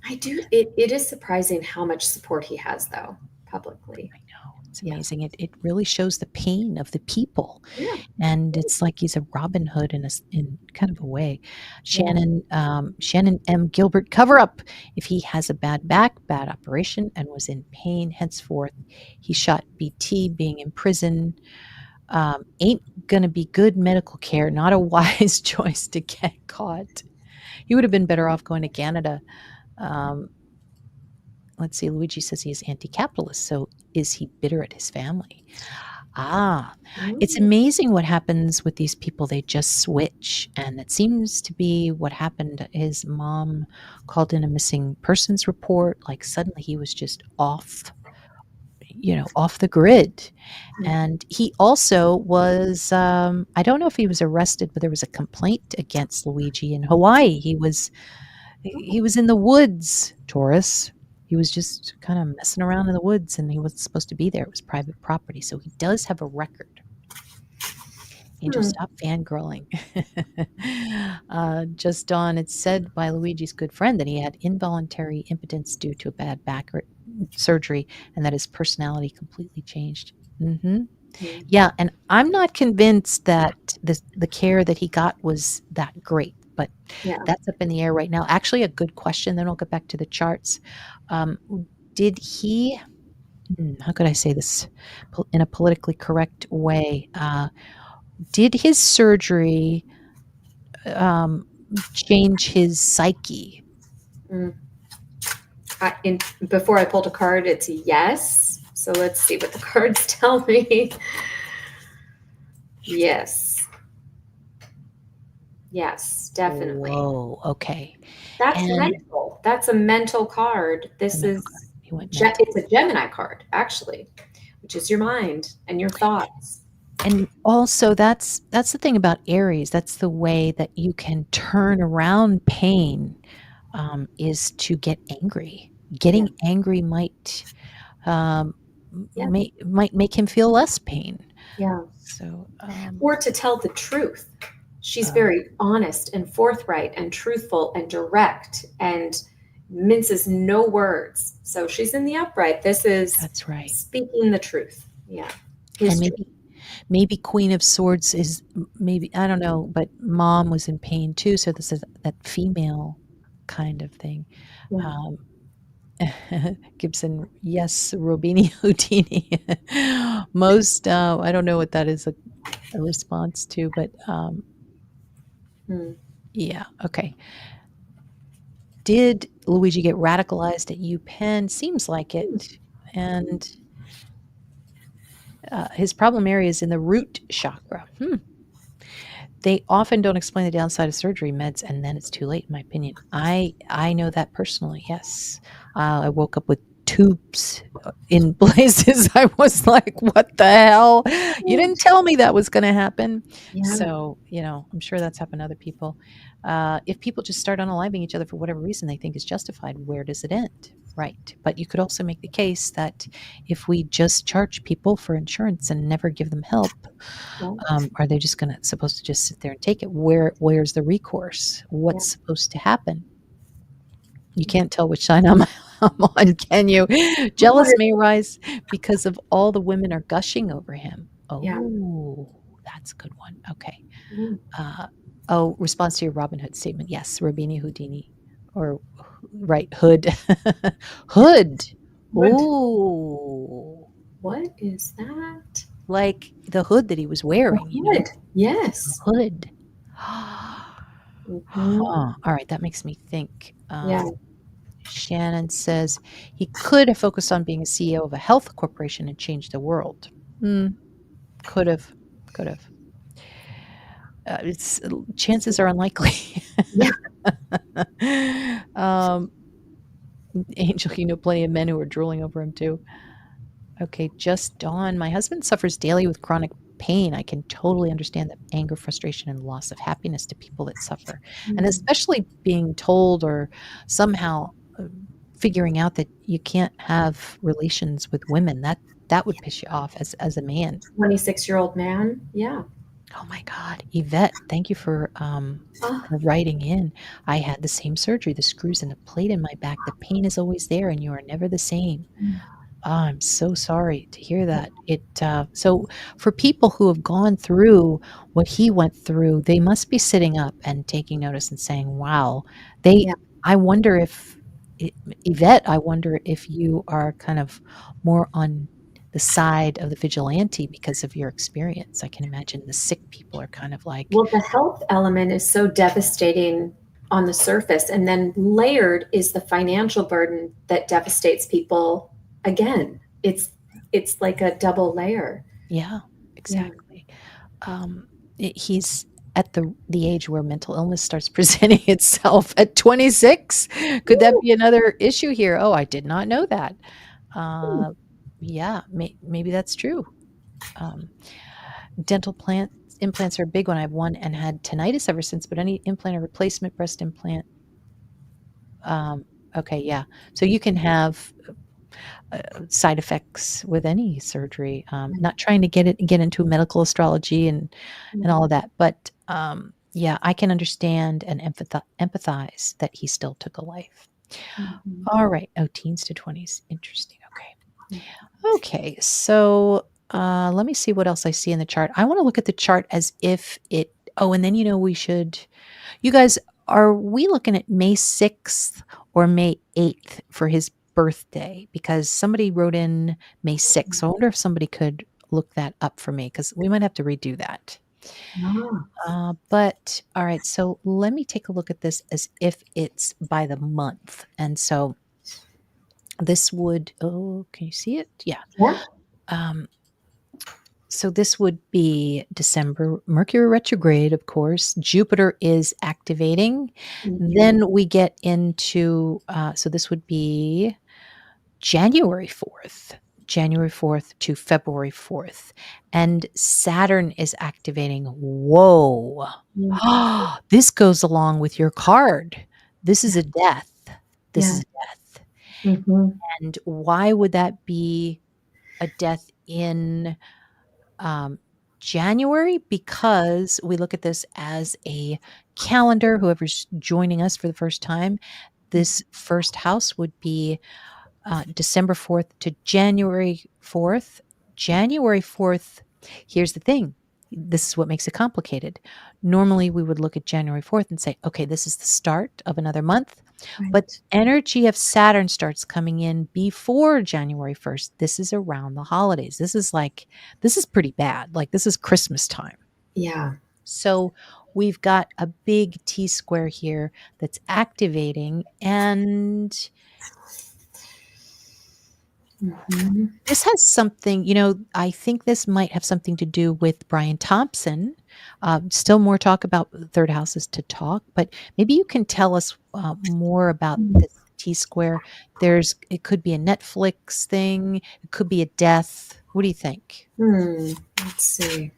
I do. It is surprising how much support he has, though, publicly.
I know. It's amazing. Yeah. It really shows the pain of the people.
Yeah.
And it's like he's a Robin Hood in kind of a way. Shannon M. Gilbert, cover up. If he has a bad back, bad operation, and was in pain, henceforth, he shot BT being in prison. Ain't going to be good medical care, not a wise choice to get caught. He would have been better off going to Canada. Let's see, Luigi says he is anti-capitalist, so is he bitter at his family? It's amazing what happens with these people. They just switch, and that seems to be what happened. His mom called in a missing persons report, like suddenly he was just off the grid. And he also was, I don't know if he was arrested, but there was a complaint against Luigi in Hawaii. He was in the woods, Taurus. He was just kind of messing around in the woods, and he wasn't supposed to be there. It was private property. So he does have a record. Angel, stop fangirling. Just Dawn, it's said by Luigi's good friend that he had involuntary impotence due to a bad back surgery and that his personality completely changed. Mm-hmm. Yeah, and I'm not convinced that the care that he got was that great, but that's up in the air right now. Actually, a good question. Then I'll get back to the charts. Did he, how could I say this in a politically correct way? Did his surgery change his psyche?
Before I pulled a card, it's yes. So let's see what the cards tell me. Yes. Yes, definitely.
Whoa, okay.
That's mental. That's a mental card. It's a Gemini card, actually, which is your mind and your thoughts.
And also that's the thing about Aries. That's the way that you can turn around pain, is to get angry. Getting angry might make him feel less pain.
Yeah.
So,
or to tell the truth. She's very honest and forthright and truthful and direct and minces no words. So she's in the upright. That's
right.
Speaking the truth. Yeah.
And maybe Queen of Swords is I don't know, but mom was in pain too. So this is that female kind of thing. Yeah. Gibson, yes, Robini Houdini. Most, I don't know what that is a response to, but yeah, okay. Did Luigi get radicalized at UPenn? Seems like it. And his problem area is in the root chakra. They often don't explain the downside of surgery meds, and then it's too late, in my opinion. I know that personally, yes. I woke up with tubes in places. I was like, what the hell? You didn't tell me that was going to happen.
Yeah.
So, I'm sure that's happened to other people. If people just start unaliving each other for whatever reason they think is justified, where does it end? Right. But you could also make the case that if we just charge people for insurance and never give them help,
Yeah.
are they just supposed to just sit there and take it? Where's the recourse? What's supposed to happen? You can't tell which side I'm on, can you? Jealous may arise because of all the women are gushing over him.
Yeah.
Oh, that's a good one. Okay.
Mm.
Response to your Robin Hood statement. Yes, Robini Houdini. Or, right, Hood. Hood.
What?
Ooh.
What is that?
Like the hood that he was wearing,
Hood. Yes.
Hood.
Mhm.
All right, that makes me think.
Yeah.
Shannon says he could have focused on being a CEO of a health corporation and changed the world. Could have. It's chances are unlikely.
Yeah.
Angel, plenty of men who are drooling over him too. Okay, just Dawn. My husband suffers daily with chronic pain. I can totally understand the anger, frustration, and loss of happiness to people that suffer. And especially being told or somehow figuring out that you can't have relations with women. That would piss you off as a man.
26-year-old man. Yeah.
Oh my God. Yvette, thank you for writing in. I had the same surgery, the screws and the plate in my back. The pain is always there and you are never the same. Oh, I'm so sorry to hear that. So for people who have gone through what he went through, they must be sitting up and taking notice and saying, wow, I wonder if Yvette, I wonder if you are kind of more on the side of the vigilante because of your experience. I can imagine the sick people are kind of like,
well, the health element is so devastating on the surface, and then layered is the financial burden that devastates people again. It's like a double layer.
Yeah, exactly. He's at the age where mental illness starts presenting itself at 26. Could that be another issue here? Oh, I did not know that. Yeah, maybe that's true. Dental implants are a big one. I have one and had tinnitus ever since, but any implant or replacement breast implant. Okay, yeah. So you can have side effects with any surgery. Not trying to get into medical astrology and all of that, but yeah, I can understand and empathize that he still took a life. All right. Oh, teens to 20s. Interesting. Okay. So let me see what else I see in the chart. I want to look at the chart as if it. Oh, and then you guys, are we looking at May 6th or May 8th for his birthday? Because somebody wrote in May 6th. So I wonder if somebody could look that up for me because we might have to redo that. But all right, so let me take a look at this as if it's by the month. And so this would, can you see it? Yeah. So this would be December, Mercury retrograde, of course. Jupiter is activating. Then we get into, so this would be January 4th to February 4th. And Saturn is activating. Whoa. This goes along with your card. This is a death. This is a death. And why would that be a death in January? Because we look at this as a calendar. Whoever's joining us for the first time, this first house would be December 4th to January 4th. January 4th, here's the thing. This is what makes it complicated. Normally, we would look at January 4th and say, okay, this is the start of another month. Right. But energy of Saturn starts coming in before January 1st. This is around the holidays. This is pretty bad. Like this is Christmas time.
Yeah.
So we've got a big T square here that's activating, and this has something, I think this might have something to do with Brian Thompson. Still more talk about third houses to talk, but maybe you can tell us more about this T-square. It could be a Netflix thing. It could be a death. What do you think?
Let's see.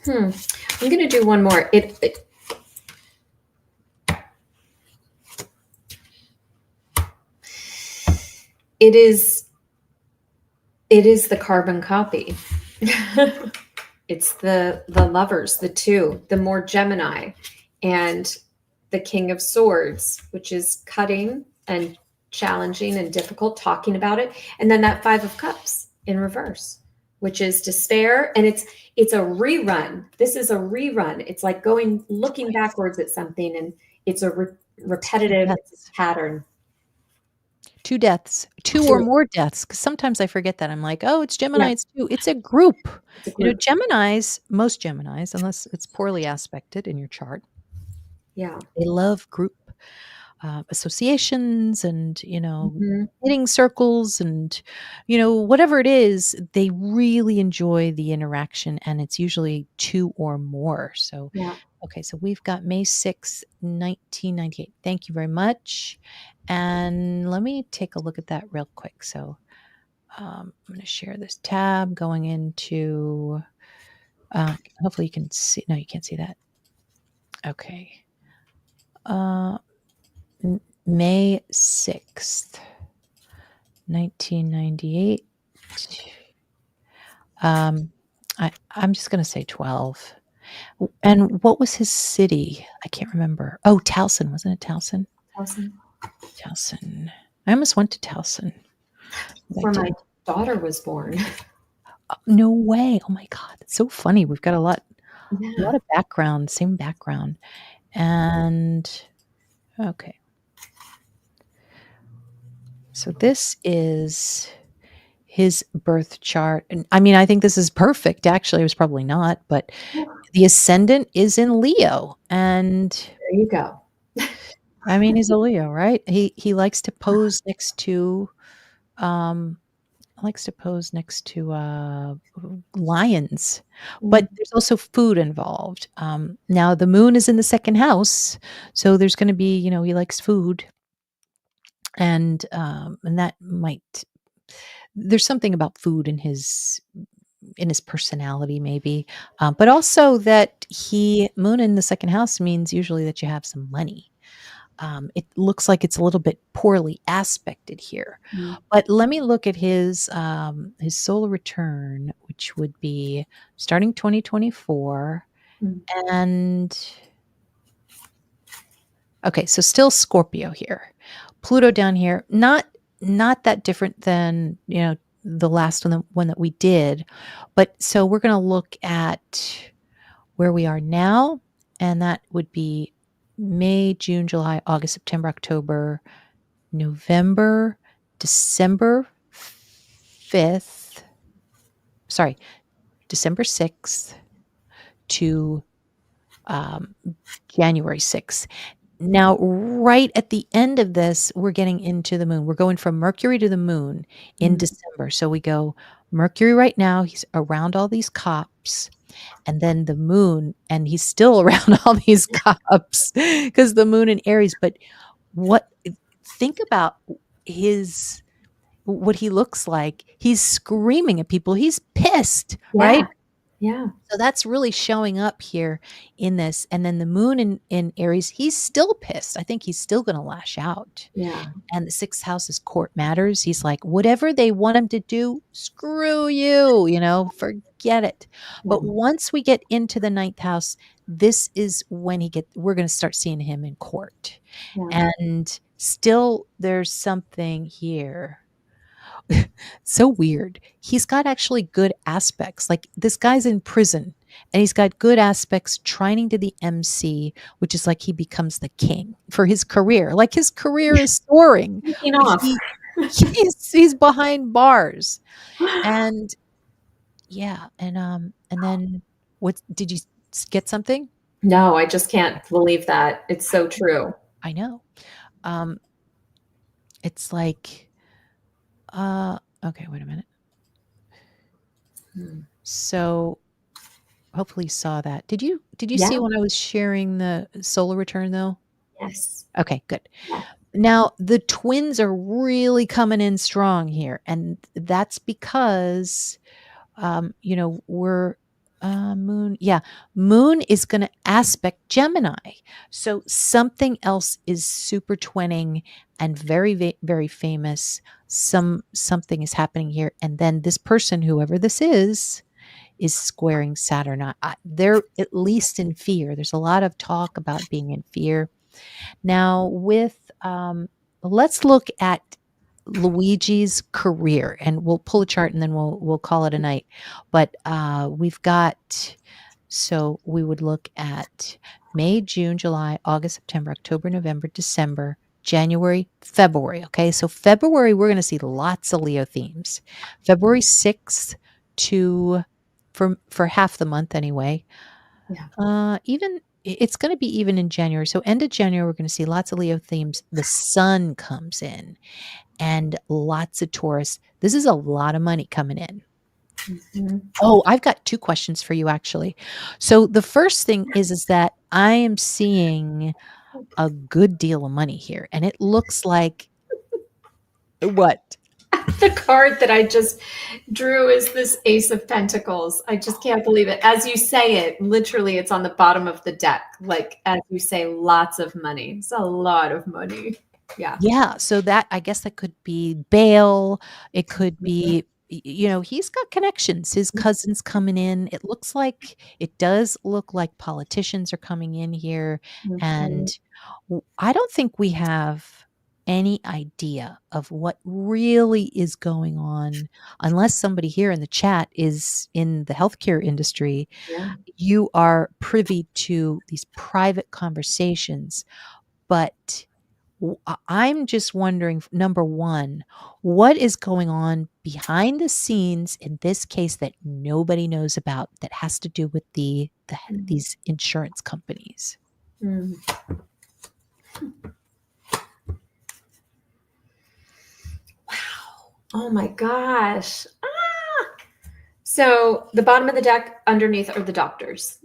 I'm going to do one more. It is the carbon copy. It's the lovers, the two, the more Gemini, and the King of Swords, which is cutting and challenging and difficult, talking about it. And then that Five of Cups in reverse, which is despair. And it's a rerun. This is a rerun. It's like looking backwards at something, and it's a repetitive pattern.
Two deaths, two or more deaths. Because sometimes I forget that. I'm like, oh, it's Gemini.
Yeah.
It's two. It's a group.
It's a group.
Most Geminis, unless it's poorly aspected in your chart,
yeah,
they love group associations and,
Mhm.
knitting circles and, whatever it is, they really enjoy the interaction, and it's usually two or more. So,
Yeah.
okay, so we've got May 6th, 1998. Thank you very much. And let me take a look at that real quick. So I'm going to share this tab going into, hopefully you can see. No, you can't see that. Okay. May 6th, 1998. I'm just going to say 12. And what was his city? I can't remember. Oh, Towson. Wasn't it Towson? Towson. I almost went to Towson.
Where my daughter was born.
No way. Oh my God. It's so funny. We've got a lot
Yeah.
of background, same background. And okay. So this is his birth chart. And I mean, I think this is perfect. Actually, it was probably not, but the ascendant is in Leo. And
there you go.
I mean, he's a Leo, right? He likes to pose next to lions, but there's also food involved. Now the moon is in the second house, so there's going to be, he likes food, and that might. There's something about food in his personality, maybe, but also that moon in the second house means usually that you have some money. It looks like it's a little bit poorly aspected here, but let me look at his solar return, which would be starting 2024, and okay, so still Scorpio here, Pluto down here, not that different than the last one that we did, but so we're going to look at where we are now, and that would be May, June, July, August, September, October, November, December 5th, sorry, December 6th to January 6th. Now, right at the end of this, we're getting into the moon. We're going from Mercury to the moon in December. So we go Mercury right now, he's around all these cops, and then the moon, and he's still around all these cops because the moon in Aries. But think about what he looks like. He's screaming at people. He's pissed, right?
Yeah.
So that's really showing up here in this. And then the moon in Aries, he's still pissed. I think he's still going to lash out.
Yeah.
And the sixth house is court matters. He's like, whatever they want him to do, screw you, forget it.
Yeah.
But once we get into the ninth house, this is when we're going to start seeing him in court.
Yeah.
And still there's something here. So weird. He's got actually good aspects. Like this guy's in prison and he's got good aspects training to the MC, which is like he becomes the king for his career. Like his career is soaring. He's behind bars. And yeah, and then what did you get something?
No, I just can't believe that. It's so true.
I know. It's like okay, wait a minute. So, hopefully you saw that. Did you
Yeah.
see when I was sharing the solar return though?
Yes.
Okay, good.
Yeah.
Now, the twins are really coming in strong here, and that's because, we're Moon is going to aspect Gemini. So something else is super twinning and very, very famous. Something is happening here, and then this person, whoever this is squaring Saturn. They're at least in fear. There's a lot of talk about being in fear. Now, let's look at Luigi's career, and we'll pull a chart, and then we'll call it a night. But we've got so we would look at May, June, July, August, September, October, November, December, January, February. Okay, so February we're going to see lots of Leo themes. February 6th to for half the month anyway.
Yeah.
Even it's going to be even in January. So end of January, we're going to see lots of Leo themes. The sun comes in and lots of Taurus. This is a lot of money coming in.
Mhm.
Oh, I've got 2 questions for you actually. So the first thing is that I am seeing a good deal of money here, and it looks like what?
The card that I just drew is this Ace of Pentacles. I just can't believe it. As you say it, literally, it's on the bottom of the deck. Like, as you say, lots of money. It's a lot of money. Yeah.
Yeah, so that I guess that could be bail. It could
Mhm.
be he's got connections. His cousins coming in. It does look like politicians are coming in here, and
Mhm.
I don't think we have any idea of what really is going on unless somebody here in the chat is in the healthcare industry.
Yeah.
You are privy to these private conversations, but I'm just wondering, number 1, what is going on behind the scenes in this case that nobody knows about that has to do with
Mhm.
these insurance companies?
Mm. Wow. Oh my gosh. So the bottom of the deck underneath are the doctors.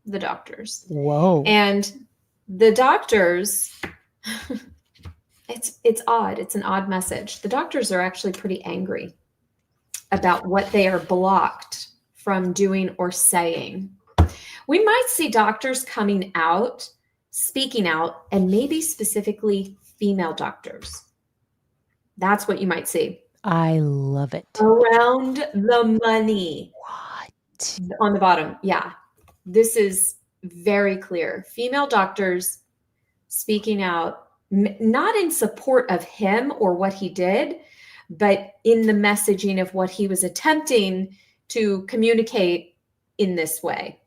The doctors.
Whoa.
And the doctors, it's odd. It's an odd message. The doctors are actually pretty angry about what they are blocked from doing or saying. We might see doctors coming out, speaking out, and maybe specifically female doctors. That's what you might see.
I love it.
Around the money
What?
on the bottom. Yeah. This is very clear. Female doctors speaking out, not in support of him or what he did, but in the messaging of what he was attempting to communicate in this way.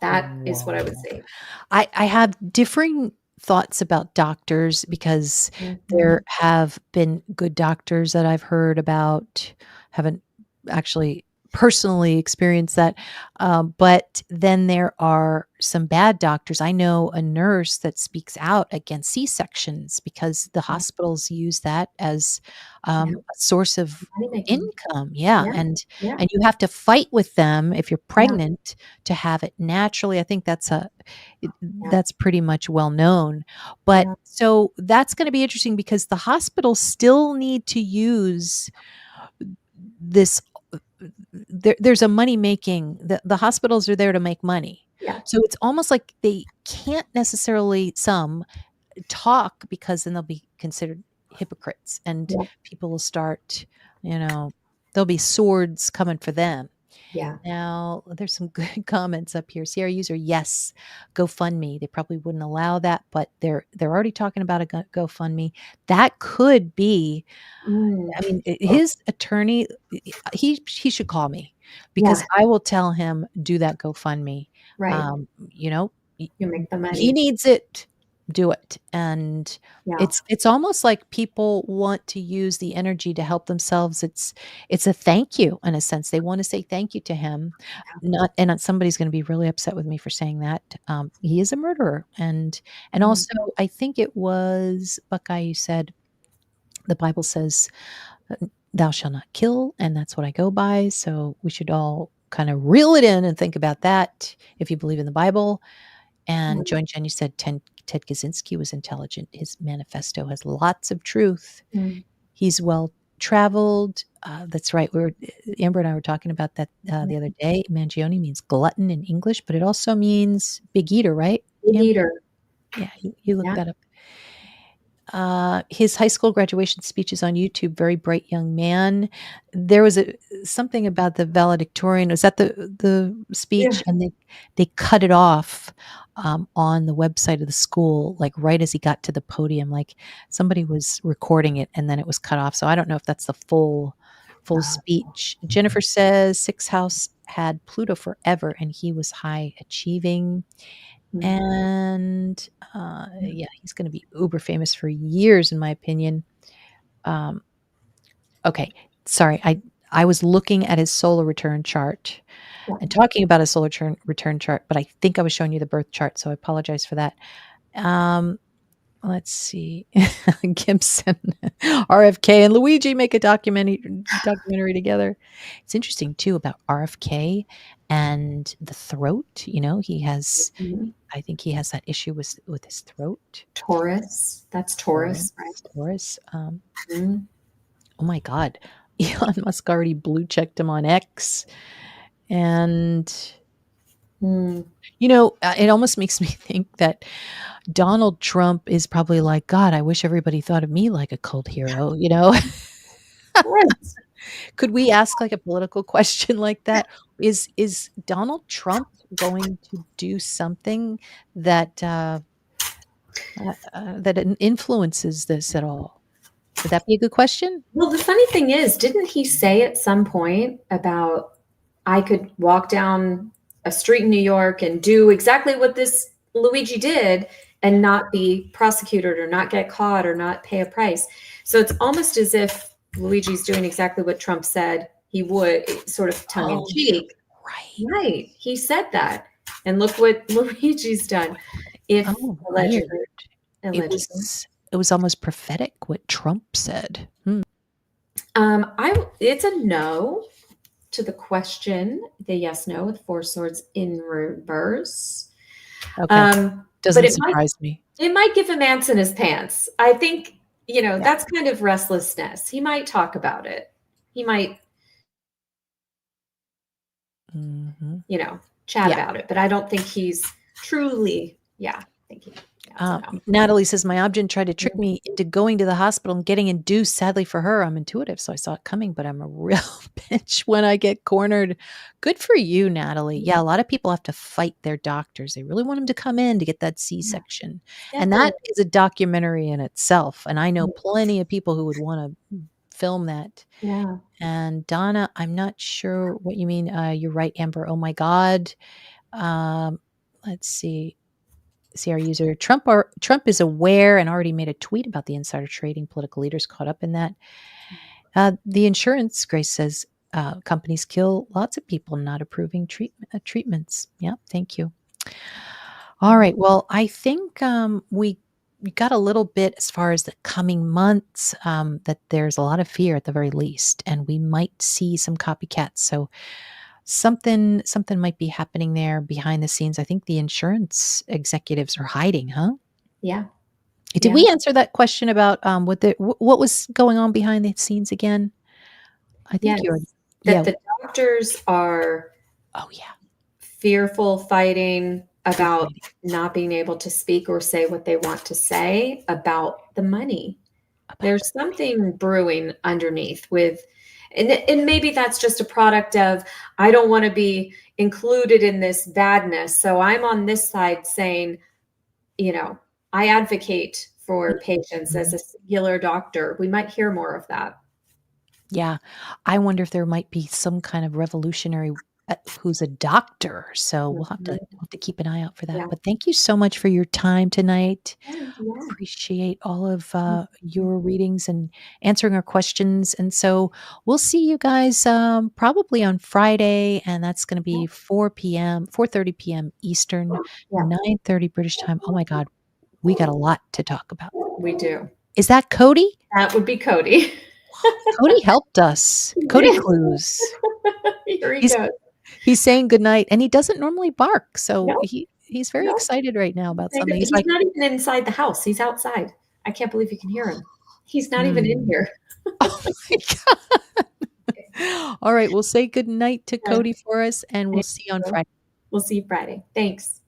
That is what I would
Whoa.
say.
I have differing thoughts about doctors because
Mhm.
there have been good doctors that I've heard about, haven't actually personally experienced that. But then there are some bad doctors. I know a nurse that speaks out against C-sections because the
Yeah,
hospitals use that as
yeah,
a source of
money making.
income. Yeah.
Yeah, yeah,
And you have to fight with them if you're
yeah,
pregnant to have it naturally. I think
yeah,
that's pretty much well known. But
yeah,
so that's going to be interesting because the hospitals still need to use this. There's a money making. The hospitals are there to make money.
yeah,
So it's almost like they can't necessarily some talk because then they'll be considered hypocrites and
yeah,
people will start, you know, there'll be swords coming for them.
yeah.
Now, there's some good comments up here. Sierra user, yes, GoFundMe. They probably wouldn't allow that, but they're already talking about a GoFundMe. That could be.
Mm,
I mean, his attorney, he should call me because
yeah,
I will tell him do that GoFundMe.
right.
You know,
You make the
he
money.
needs it. Do it, and
Yeah,
it's almost like people want to use the energy to help themselves. It's a thank you in a sense. They want to say thank you to him. Not and somebody's going to be really upset with me for saying that. He is a murderer, and
mm,
also I think it was Buckeye who said the Bible says, "Thou shalt not kill," and that's what I go by. So we should all kind of reel it in and think about that if you believe in the Bible. And Joan Jen, you said Ted Kaczynski was intelligent. His manifesto has lots of truth.
Mm.
He's well traveled. That's right. Amber and I were talking about that the other day. Mangione means glutton in English, but it also means big eater, right?
Big
Amber?
eater.
Yeah, you looked
Yeah.
that up. His high school graduation speech is on YouTube. Very bright young man. There was something about the valedictorian. Was that the speech?
Yeah.
And they cut it off on the website of the school, like right as he got to the podium. Like somebody was recording it, and then it was cut off. So I don't know if that's the full speech. Jennifer says Sixth House had Pluto forever, and he was high achieving. And yeah, he's going to be uber famous for years, in my opinion. Okay, sorry, I was looking at his solar return chart and talking about his solar return chart, but I think I was showing you the birth chart, so I apologize for that. Let's see, Gibson, RFK, and Luigi make a documentary together. It's interesting too about RFK and the throat. You know, he has. I think he has that issue with his throat.
Taurus. That's Taurus, right?
Taurus. Oh my God. Elon Musk already blue checked him on X. And, you know, it almost makes me think that Donald Trump is probably like, God, I wish everybody thought of me like a cult hero, you know? Could we ask like a political question like that? Is Donald Trump going to do something that that influences this at all? Would that be a good question?
Well, the funny thing is, didn't he say at some point about I could walk down a street in New York and do exactly what this Luigi did and not be prosecuted or not get caught or not pay a price? So it's almost as if Luigi's doing exactly what Trump said he would, sort of tongue in cheek. Right. He said that. And look what Luigi's done. If allegedly.
It was almost prophetic what Trump said.
It's a no to the question, the yes, no with four swords in reverse.
Okay. Doesn't surprise me.
It might give him ants in his pants. I think, that's kind of restlessness. He might talk about it. He might, chat about it, but I don't think he's truly, thinking.
Natalie says, my object tried to trick me into going to the hospital and getting induced. Sadly for her, I'm intuitive, so I saw it coming, but I'm a real bitch when I get cornered. Good for you, Natalie. Yeah, a lot of people have to fight their doctors. They really want them to come in to get that C-section. And that is a documentary in itself. And I know plenty of people who would want to film that.
Yeah.
And Donna, I'm not sure what you mean. You're right, Amber. Oh my God. Let's see. See our user. Trump is aware and already made a tweet about the insider trading. Political leaders caught up in that. The insurance, Grace says, companies kill lots of people not approving treatments. Yeah, thank you. All right. Well, I think we got a little bit as far as the coming months, that there's a lot of fear at the very least, and we might see some copycats. So something might be happening there behind the scenes. I think the insurance executives are hiding, huh?
Yeah.
Did we answer that question about what was going on behind the scenes again? I think
the doctors are fearful, fighting about not being able to speak or say what they want to say about the money. There's something brewing underneath and maybe that's just a product of, I don't want to be included in this badness. So I'm on this side saying, I advocate for patients as a singular doctor. We might hear more of that.
Yeah. I wonder if there might be some kind of revolutionary who's a doctor. So we'll have to keep an eye out for that. Yeah. But thank you so much for your time tonight. Appreciate all of your readings and answering our questions. And so we'll see you guys probably on Friday, and that's going to be 4:30 p.m. Eastern, 9:30 British time. Oh my God, we got a lot to talk about.
We do.
Is that Cody?
That would be Cody.
Cody helped us. Cody Clues.
Here he goes.
He's saying goodnight, and he doesn't normally bark, so
No,
he's very
no.
excited right now about something. He's
He's
like,
not even inside the house. He's outside. I can't believe you can hear him. He's not even in
"Mm."
here.
Oh my god. All right, we'll say goodnight to
Yeah.
Cody for us, and we'll
Thank
see you on
you.
Friday.
We'll see you Friday. Thanks.